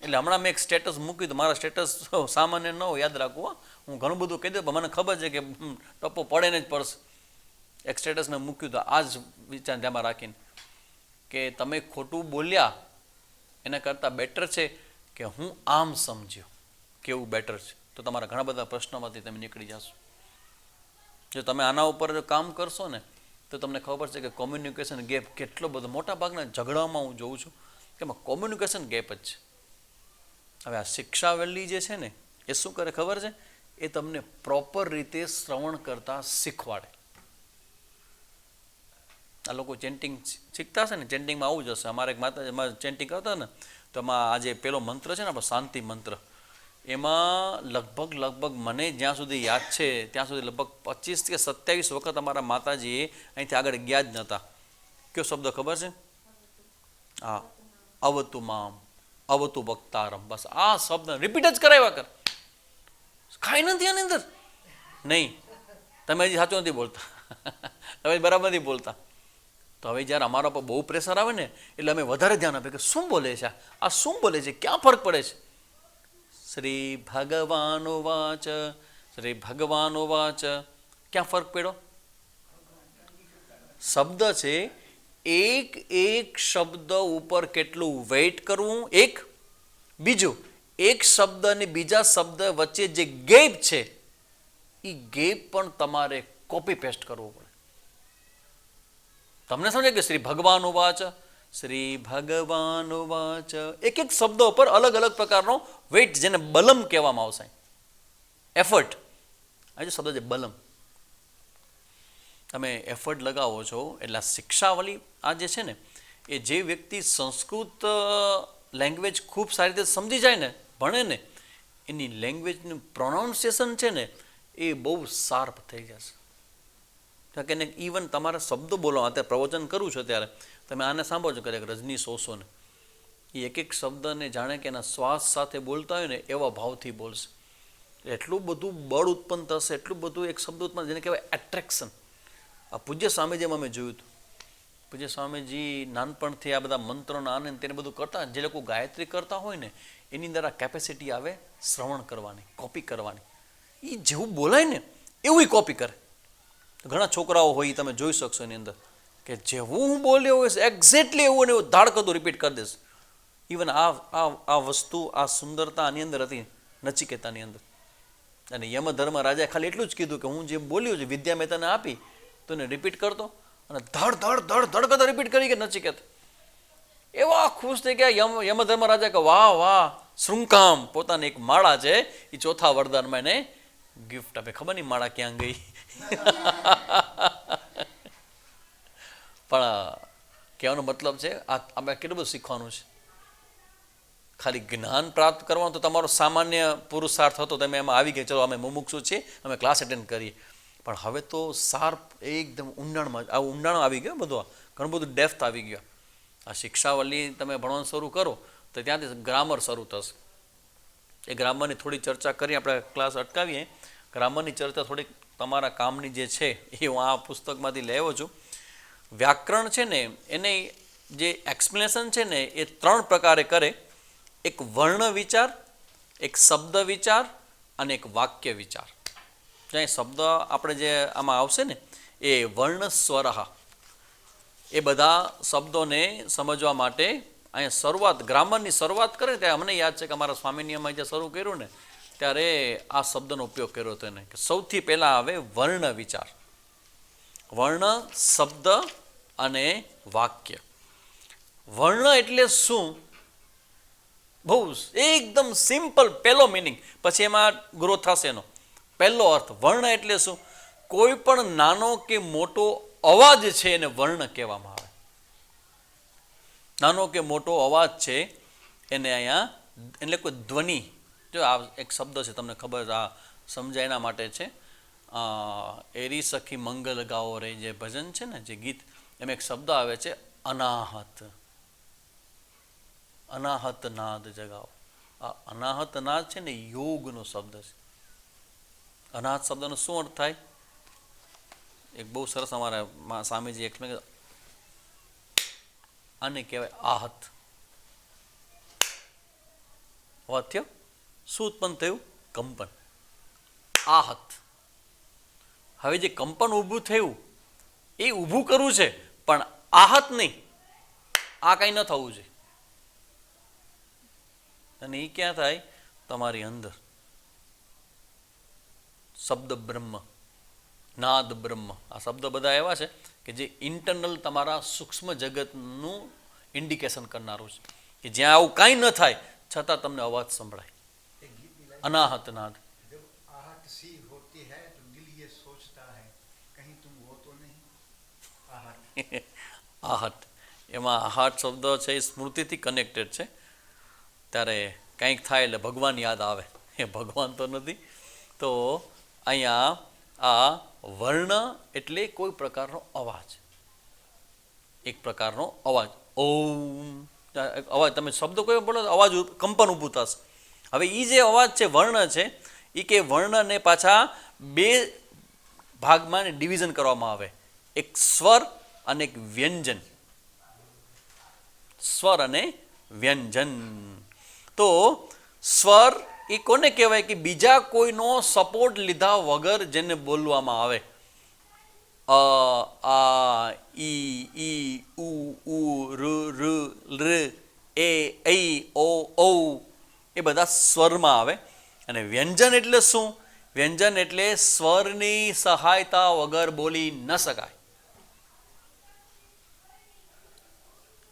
એટલે હમણાં મેં એક સ્ટેટસ મૂક્યું હતું. મારા સ્ટેટસ સામાન્ય ન હોય, યાદ રાખવું. હું ઘણું બધું કહી દઉં પણ મને ખબર છે કે ટપ્પો પડે ને જ પડશે. એક સ્ટેટસ મેં મૂક્યું હતું આ જ વિચાર ધ્યાનમાં રાખીને કે તમે ખોટું બોલ્યા એના કરતાં બેટર છે કે હું આમ સમજ્યો, કેવું બેટર છે. તો તમારા ઘણા બધા પ્રશ્નોમાંથી તમે નીકળી જશો. જો તમે આના ઉપર કામ કરશો ને તો તમને ખબર છે કે કોમ્યુનિકેશન ગેપ કેટલો બધો, મોટા ભાગના ઝઘડામાં હું જોઉં છું કે એમાં કોમ્યુનિકેશન ગેપ જ છે. હવે આ શિક્ષાવલ્લી જે છે ને એ શું કરે ખબર છે? એ તમને પ્રોપર રીતે શ્રવણ કરતા શીખવાડે. આ લોકો ચેન્ટિંગ શીખતા હશે ને, ચેન્ટિંગમાં આવું જ હશે. અમારે એક માતા ચેન્ટિંગ કરતા ને તો એમાં આ જે પેલો મંત્ર છે ને આપણો શાંતિ મંત્ર, એમાં લગભગ મને જ્યાં સુધી યાદ છે ત્યાં સુધી લગભગ 25 કે 27 વખત અમારા માતાજીએ અહીંથી આગળ ગયા જ નહોતા. કયો શબ્દ ખબર છે? હા, અવતુ મામ અવતુ વક્તારમ. બસ આ શબ્દ રિપીટ જ કરાવ્યા કર. ખાઈ નથી આની અંદર નહીં, તમે હજી સાચું નથી બોલતા, તમે બરાબર નથી બોલતા. તો હવે જ્યારે અમારા પર બહુ પ્રેશર આવે ને એટલે અમે વધારે ધ્યાન આપીએ કે શું બોલે છે, આ શું બોલે છે, ક્યાં ફરક પડે છે. શ્રી ભગવાન વાચ, શ્રી ભગવાન વાચ, ક્યાં ફરક પડ્યો? શબ્દ છે, એક એક શબ્દ ઉપર કેટલું વેઇટ કરવું. એક બીજું, એક શબ્દ અને બીજા શબ્દ વચ્ચે જે ગેપ છે એ ગેપ પણ તમારે કોપી પેસ્ટ કરવો પડે. તમને સમજે કે શ્રી ભગવાન વાચ, શ્રી ભગવાન વાચ, એક એક શબ્દ ઉપર અલગ અલગ પ્રકારનો વેઇટ, જેને બલમ કહેવામાં આવશે, એફર્ટ. આ જે શબ્દ છે બલમ, તમે એફર્ટ લગાવો છો એટલે શિક્ષાવલી આ જે છે ને એ જે વ્યક્તિ સંસ્કૃત લેંગ્વેજ ખૂબ સારી રીતે સમજી જાય ને, ભણે ને, એની લેંગ્વેજનું પ્રોનાઉન્સિએશન છે ને એ બહુ શાર્પ થઈ જશે. કારણ કે ઇવન તમારા શબ્દો બોલો, અત્યારે પ્રવચન કરું છું ત્યારે તમે આને સાંભળો છો કદાચ રજની સોસોને, એ એક એક શબ્દને જાણે કે એના શ્વાસ સાથે બોલતા હોય ને એવા ભાવથી બોલશે. એટલું બધું બળ ઉત્પન્ન થશે, એટલું બધું એક શબ્દ ઉત્પન્ન, જેને કહેવાય એટ્રેક્શન. આ પૂજ્ય સ્વામીજીમાં અમે જોયું હતું. પૂજ્ય સ્વામીજી નાનપણથી આ બધા મંત્રોના આનંદ તેને બધું કરતા. જે લોકો ગાયત્રી કરતા હોય ને એની અંદર આ કેપેસિટી આવે શ્રવણ કરવાની, કોપી કરવાની. એ જેવું બોલાય ને એવું કોપી કરે. ઘણા છોકરાઓ હોય એ તમે જોઈ શકશો એની અંદર કે જેવું હું બોલ્યો હોય એક્ઝેક્ટલી એવું ને એવું ધાડકતું રિપીટ કરી દેશે. ઇવન આ વસ્તુ, આ સુંદરતા આની અંદર હતી નચિકેતાની અંદર. અને યમધર્મ રાજાએ ખાલી એટલું જ કીધું કે હું જે બોલ્યું છે વિદ્યા મેં તને આપી તો એને રિપીટ કરતો, અને ધડ ધડ ધડ ધડ કરતા રિપીટ કરી કે નચિકેત એવા ખુશ થઈ ગયા. યમધર્મ રાજા કે વાહ વાહ, શૃંકામ પોતાની એક માળા છે એ ચોથા વરદાનમાં એને ગિફ્ટ આપે. ખબર નહીં માળા ક્યાં ગઈ. પણ કહેવાનો મતલબ છે આ આપણે કેટલું બધું શીખવાનું છે. ખાલી જ્ઞાન પ્રાપ્ત કરવાનું તો તમારો સામાન્ય પુરુષાર્થ હતો, તમે એમાં આવી ગયા, ચલો અમે મુમુક્ષુ છીએ, અમે ક્લાસ અટેન્ડ કરીએ. પણ હવે તો શાર્પ એકદમ ઊંડાણમાં, આ ઊંડાણ આવી ગયો, બધું ઘણું બધું ડેપ્થ આવી ગયો. આ શિક્ષાવલ્લી તમે ભણવાનું શરૂ કરો તો ત્યાંથી ગ્રામર શરૂ થશે. એ ગ્રામરની થોડી ચર્ચા કરી, આપણે ક્લાસ અટકાવીએ. ગ્રામરની ચર્ચા થોડીક તમારા કામની જે છે એ હું આ પુસ્તકમાંથી લઈ આવ્યો છું. વ્યાકરણ છે ને એને જે એક્સપ્લેનેશન છે ને એ 3 પ્રકારે કરે. એક વર્ણ વિચાર, એક શબ્દ વિચાર અને એક વાક્ય વિચાર. જ્યાં શબ્દ આપણે જે આમાં આવશે ને એ વર્ણ સ્વરહા, એ બધા શબ્દોને સમજવા માટે અહીંયા શરૂઆત, ગ્રામરની શરૂઆત કરે ત્યારે અમને યાદ છે કે અમારા સ્વામિનીયમાં જે શરૂ કર્યું ને ત્યારે આ શબ્દનો ઉપયોગ કર્યો હતો એને, કે સૌથી પહેલાં આવે વર્ણ વિચાર. વર્ણ, શબ્દ અને વાક્ય. વર્ણ એટલે શું? બહુ એકદમ સિમ્પલ પહેલો મિનિંગ, પછી એમાં ગ્રોથ થશે એનો. પહેલો અર્થ વર્ણ એટલે શું? કોઈ પણ નાનો કે મોટો અવાજ છે એને વર્ણ કહેવામાં આવે. નાનો કે મોટો અવાજ છે એને અહીંયા એટલે કોઈ ધ્વનિ. જો આ એક શબ્દ છે તમને ખબર, આ સમજાય એના માટે છે. એરી સખી મંગલ ગાઓ રે, જે ભજન છે ને, જે ગીત, એમાં એક શબ્દ આવે છે અનાહત. અનાહત નાદ જગાવો. આ અનાહત નાદ છે ને યોગનો શબ્દ છે. અનાહત શબ્દનો શું અર્થ થાય? એક બહુ સરસ અમારા સ્વામીજી એક્સપ્લેન, આને કહેવાય આહત. અવાજ થયો, શું ઉત્પન્ન થયું? કંપન. આહત. હવે જે કંપન ઊભું થયું એ ઊભું કરવું છે, પણ આહત નહીં. આ કાંઈ ન થવું જોઈએ. અને એ ક્યાં થાય? તમારી અંદર. શબ્દ બ્રહ્મ, નાદ બ્રહ્મ, આ શબ્દ બધા એવા છે કે જે ઇન્ટરનલ તમારા સૂક્ષ્મ જગતનું ઇન્ડિકેશન કરનારું છે, કે જ્યાં આવું કાંઈ ન થાય છતાં તમને અવાજ સંભળાય. અનાહત નાદ. આહટ, એમાં આહટ શબ્દ છે એ સ્મૃતિથી કનેક્ટેડ છે. ત્યારે કંઈક થાય એટલે ભગવાન યાદ આવે. એ ભગવાન તો નથી. તો અહીંયા આ વર્ણ એટલે કોઈ પ્રકારનો અવાજ, એક પ્રકારનો અવાજ. ઓમ અવાજ, તમે શબ્દ કોઈ બોલો અવાજ કંપન ઊભું થશે. હવે એ જે અવાજ છે વર્ણ છે એ કે વર્ણને પાછા બે ભાગમાં ડિવિઝન કરવામાં આવે, એક સ્વર અને એક વ્યંજન. સ્વર અને વ્યંજન. તો સ્વર એ કોને કહેવાય? કે બીજા કોઈનો સપોર્ટ લીધા વગર જેને બોલવામાં આવે. આ ઈ ઉ ઉ ર ર એ ઐ ઓ ઔ એ બધા સ્વરમાં આવે. અને વ્યંજન એટલે શું? વ્યંજન એટલે સ્વરની સહાયતા વગર બોલી ન શકાય.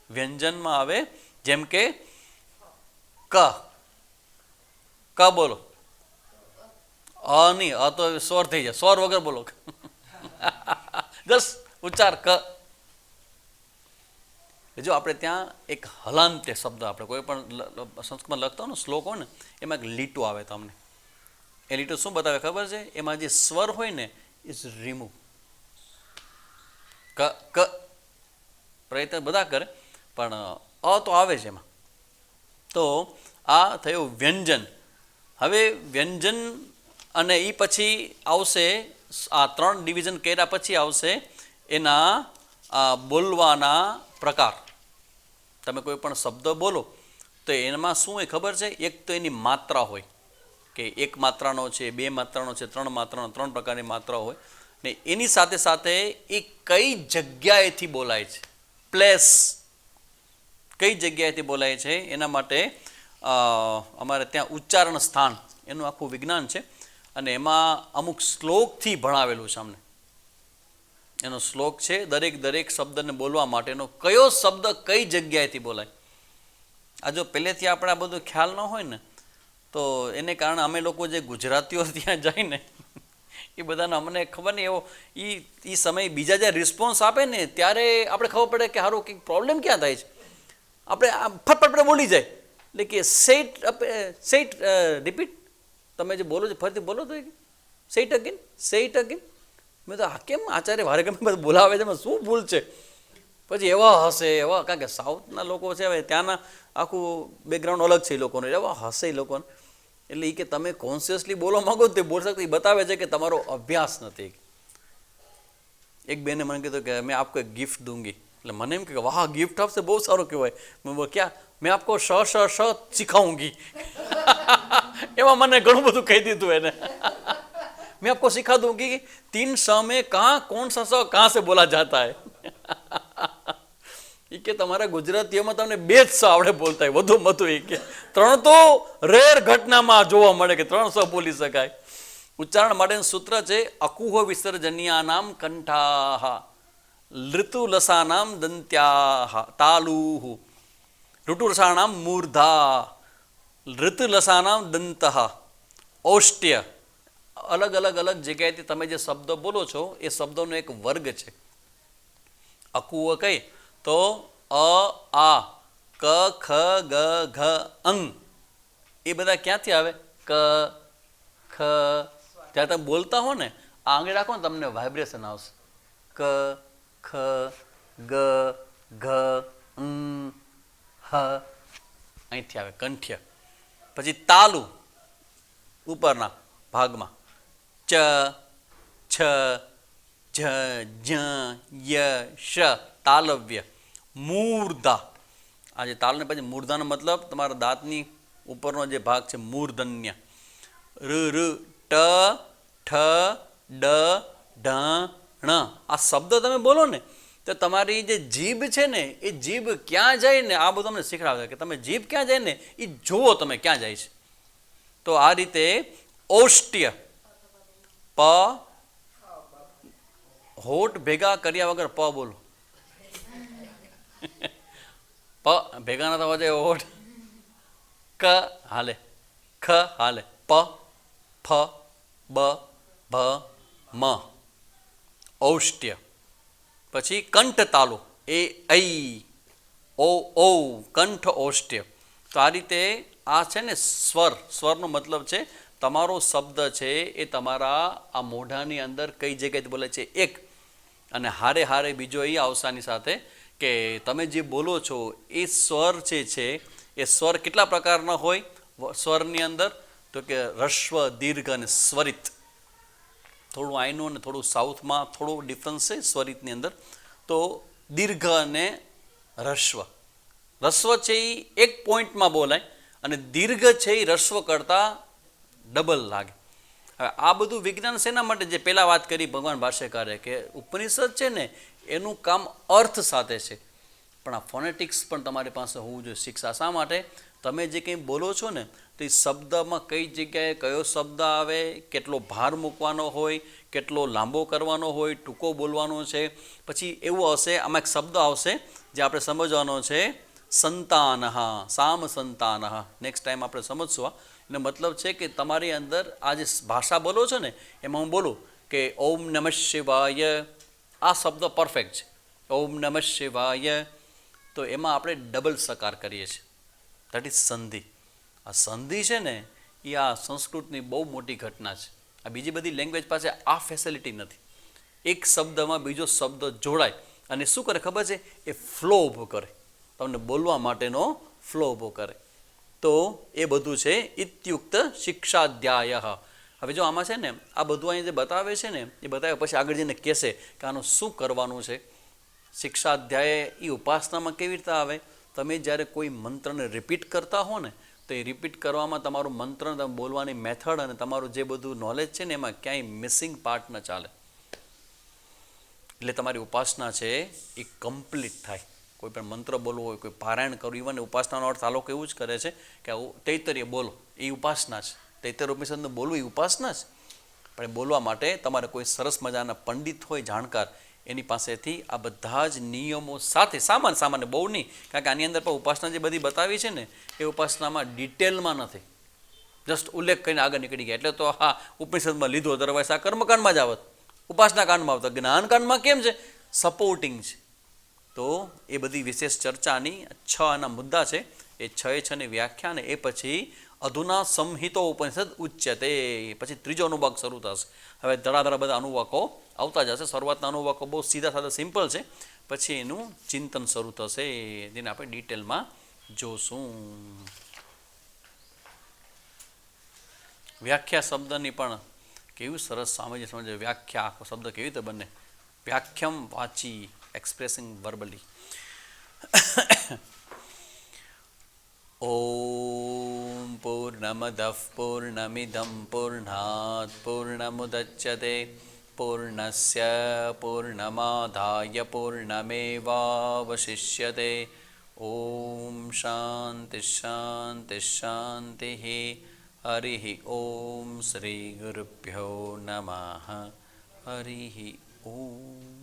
વ્યંજનમાં આવે જેમ કે ક બોલો, નહીં, તો સ્વર થઈ જાય, સ્વર વગર બોલો. જસ ઉચ્ચાર ક. જો આપણે ત્યાં એક હલાંતે શબ્દ, આપણે કોઈ પણ સંસ્કૃતમાં લખતા હોય ને શ્લોક હોય ને, એમાં એક લીટો આવે તમને. એ લીટો શું બતાવે ખબર છે? એમાં જે સ્વર હોય ને ઇઝ રિમૂવ. ક પ્રયત્ન બધા કરે પણ અ તો આવે છે એમાં. તો આ થયું વ્યંજન. હવે વ્યંજન અને એ પછી આવશે, આ ત્રણ ડિવિઝન કર્યા પછી આવશે એના બોલવાના પ્રકાર. તમે કોઈ પણ શબ્દ બોલો તો એમાં શું હોય ખબર છે? એક તો એની માત્રા હોય, કે એક માત્રાનો છે, બે માત્રાનો છે, ત્રણ માત્રાનો, ત્રણ પ્રકારની માત્રા હોય. ને એની સાથે સાથે એ કઈ જગ્યાએથી બોલાય છે, પ્લેસ કઈ જગ્યાએથી બોલાય છે, એના માટે અમારે ત્યાં ઉચ્ચારણ સ્થાન એનું આખું વિજ્ઞાન છે. અને એમાં અમુક શ્લોકથી ભણાવેલું છે અમને. એનો શ્લોક છે દરેક શબ્દને બોલવા માટેનો, કયો શબ્દ કઈ જગ્યાએથી બોલાય. આ જો પહેલેથી આપણે આ બધું ખ્યાલ ન હોય ને તો એને કારણે અમે લોકો જે ગુજરાતીઓ ત્યાં જાય ને એ બધાને અમને ખબર નહીં, એવો એ સમયે બીજા જે રિસ્પોન્સ આપે ને ત્યારે આપણે ખબર પડે કે સારું કંઈક પ્રોબ્લેમ ક્યાં થાય છે. આપણે ફટફટ બોલી જાય એટલે કે સેટ રિપીટ, તમે જે બોલો છો ફરીથી બોલો તો સેટ અગેન. મેં તો આ કેમ આચાર્ય વારે ગમે બોલાવે છે, એમાં શું ભૂલ છે? પછી એવા હશે એવા, કારણ કે સાઉથના લોકો છે હવે ત્યાંના આખું બેકગ્રાઉન્ડ અલગ છે એ લોકોને, એવા હશે એ લોકોને. એટલે એ કે તમે કોન્શિયસલી બોલવા માંગો તો તે બોલ શકતો, એ બતાવે છે કે તમારો અભ્યાસ નથી. એક બેને મને કીધું કે મેં આપકો એક ગિફ્ટ દૂંગી. એટલે મને એમ કે વાહ ગિફ્ટ આપશે, બહુ સારું કહેવાય. મેં બોલ ક્યાં? મેં આપકો શ શીખાઉંગી. એમાં મને ઘણું બધું કહી દીધું એને. मैं आपको सिखा दूंगी कि 3 स में कौन सा स कहाँ से बोला जाता है. એ કે તમારા ગુજરાતીઓમાં તમને 2 સ આવડે બોલતા હોય વધુ એ કે 3 તો રેર ઘટનામાં જોવા મળે કે 3 સ બોલી શકાય. ઉચ્ચારણ માટેનું સૂત્ર છે અકુહ વિસર્જન્યાનામ કંઠાહ ઋતુલસાનામ દંત્યાહ તાલુહ ઋતુરસાનામ મૂર્ધા ઋતુલસાનામ દંતઃ ઔષ્ટ્ય. અલગ જગ્યાએથી તમે જે શબ્દો બોલો છો એ શબ્દોનો એક વર્ગ છે. અકુહ કઈ તો અ આ ક ખ ગ ઘ અંગ એ બધા ક્યાંથી આવે? ક ખ. જ્યારે તમે બોલતા હો ને આ આંગળી રાખો ને તમને વાઇબ્રેશન આવશે. ક ખ ગ ઘ હ અહીંથી આવે કંઠ્ય. પછી તાલુ ઉપરના ભાગમાં ચ છ જ જ ય શ તાલવ્ય. મૂર્ધા, આ જે તાલને પછી મૂર્ધાનો મતલબ તમારા દાંતની ઉપરનો જે ભાગ છે મૂર્ધન્ય. ર ર ટ ઠ ડ ઢ ણ. આ શબ્દ તમે બોલો ને તો તમારી જે જીભ છે ને એ જીભ ક્યાં જાય ને આ બધું તમને શીખડાવે કે તમે જીભ ક્યાં જાય ને એ જુઓ તમે ક્યાં જાય છે. તો આ રીતે ઔષ્ટ્ય પ હોઠ ભેગા કર્યા વગર પ બોલો. પ ભેગા ના થવા જાય હોઠ. ક હાલે, ખ હાલે, પ ફ બ ભ મ ઔષ્ટ્ય. પછી કંઠ તાલુ એ ઐ ઓ ઓ કંઠ ઔષ્ટ્ય. તો આ રીતે આ છે ને સ્વર, સ્વરનો મતલબ છે તમારો શબ્દ છે એ તમારા આ મોઢાની અંદર કઈ જગ્યાએ બોલે છે એક, અને હારે હારે બીજો એ આવસાની સાથે કે તમે જે બોલો છો એ સ્વર જે છે એ સ્વર કેટલા પ્રકારના હોય સ્વરની અંદર, તો કે રસ્વ, દીર્ઘ અને સ્વરિત. થોડું આઈનું અને થોડું સાઉથમાં થોડું ડિફરન્સ છે સ્વરિતની અંદર. તો દીર્ઘ અને રસ્વ, રસ્વ છે એ એક પોઈન્ટમાં બોલાય અને દીર્ઘ છે એ રસ્વ કરતાં ડબલ લાગે. હવે આ બધું વિજ્ઞાન શેના માટે, જે પહેલાં વાત કરી ભગવાન ભાષ્યકારે કે ઉપનિષદ છે ને એનું કામ અર્થ સાથે છે, પણ આ ફોનેટિક્સ પણ તમારી પાસે હોવું જોઈએ શિક્ષા. શા માટે? તમે જે કંઈ બોલો છો ને તો એ શબ્દમાં કઈ જગ્યાએ કયો શબ્દ આવે, કેટલો ભાર મૂકવાનો હોય, કેટલો લાંબો કરવાનો હોય, ટૂંકો બોલવાનો છે. પછી એવું આવશે, આમાં એક શબ્દ આવશે જે આપણે સમજવાનો છે, સંતાન, સામ સંતાન. નેક્સ્ટ ટાઈમ આપણે સમજશું. એનો મતલબ છે કે તમારી અંદર આ જે ભાષા બોલો છો ને એમાં હું બોલું કે ઓમ નમઃ શિવાય, આ શબ્દ પરફેક્ટ છે, ઓમ નમઃ શિવાય. તો એમાં આપણે ડબલ સકાર કરીએ છીએ, દેટ ઇઝ સંધિ. આ સંધિ છે ને એ આ સંસ્કૃતની બહુ મોટી ઘટના છે. આ બીજી બધી લેંગ્વેજ પાસે આ ફેસિલિટી નથી. એક શબ્દમાં બીજો શબ્દ જોડાય અને શું કરે ખબર છે, એ ફ્લો ઊભો કરે, તમને બોલવા માટેનો ફ્લો ઊભો કરે. તો એ બધું છે ઇત્યુક્ત શિક્ષાધ્યાય. હવે જો આમાં છે ને આ બધું અહીં જે બતાવે છે ને એ બતાવે પછી આગળ જઈને કહેશે કે આનું શું કરવાનું છે. શિક્ષાધ્યાય એ ઉપાસનામાં કેવી રીતે આવે, તમે જ્યારે કોઈ મંત્રને રિપીટ કરતા હો ને તો એ રિપીટ કરવામાં તમારું મંત્ર બોલવાની મેથડ અને તમારું જે બધું નોલેજ છે ને એમાં ક્યાંય મિસિંગ પાર્ટ ન ચાલે. એટલે તમારી ઉપાસના છે એ કમ્પ્લીટ થાય. કોઈ પણ મંત્ર બોલવો હોય, કોઈ પારાયણ કરવું, ઇવન ઉપાસનાનો અર્થ આ લોકો એવું જ કરે છે કે તૈતરીય બોલો એ ઉપાસના છે, તૈતર ઉપનિષદનું બોલવું એ ઉપાસના છે. પણ એ બોલવા માટે તમારે કોઈ સરસ મજાના પંડિત હોય, જાણકાર, એની પાસેથી આ બધા જ નિયમો સાથે સામાન્ય બહુ નહીં, કારણ કે આની અંદર પણ ઉપાસના જે બધી બતાવી છે ને એ ઉપાસનામાં ડિટેલમાં નથી, જસ્ટ ઉલ્લેખ કરીને આગળ નીકળી ગયા. એટલે તો હા ઉપનિષદમાં લીધો, અદરવાઇઝ આ કર્મકાંડમાં જ આવત, ઉપાસના કાંડમાં આવતા. જ્ઞાનકાંડમાં કેમ છે, સપોર્ટિંગ છે. તો એ બધી વિશેષ ચર્ચાની 6 આના મુદ્દા છે. એ 6 ની વ્યાખ્યા ને એ પછી અધુના સંહિતો ઉપનિષદ ઉચ્યતે, પછી ત્રીજો અનુવાક શરૂ થશે. હવે ધડાધડા બધા અનુવાકો આવતા જશે. શરૂઆતના અનુવાકો બહુ સીધા સાધા સિમ્પલ છે, પછી એનું ચિંતન શરૂ થશે, જેને આપણે ડિટેલમાં જોશું. વ્યાખ્યા શબ્દની પણ કેવું સરસ સમજે વ્યાખ્યા, આખો શબ્દ કેવી રીતે બને. વ્યાખ્યમ વાચી, એક્સપ્રેસિંગ વર્બલી. ઓમ પૂર્ણમદઃ પૂર્ણમિદં પૂર્ણાત પૂર્ણમુદચ્યતે પૂર્ણસ્ય પૂર્ણમાદાય પૂર્ણમેવાવશિષ્યતે. ઓમ શાંતિ શાંતિ શાંતિ. હરિ ઓમ શ્રી ગુરુભ્યો નમઃ. હરિ ઓમ.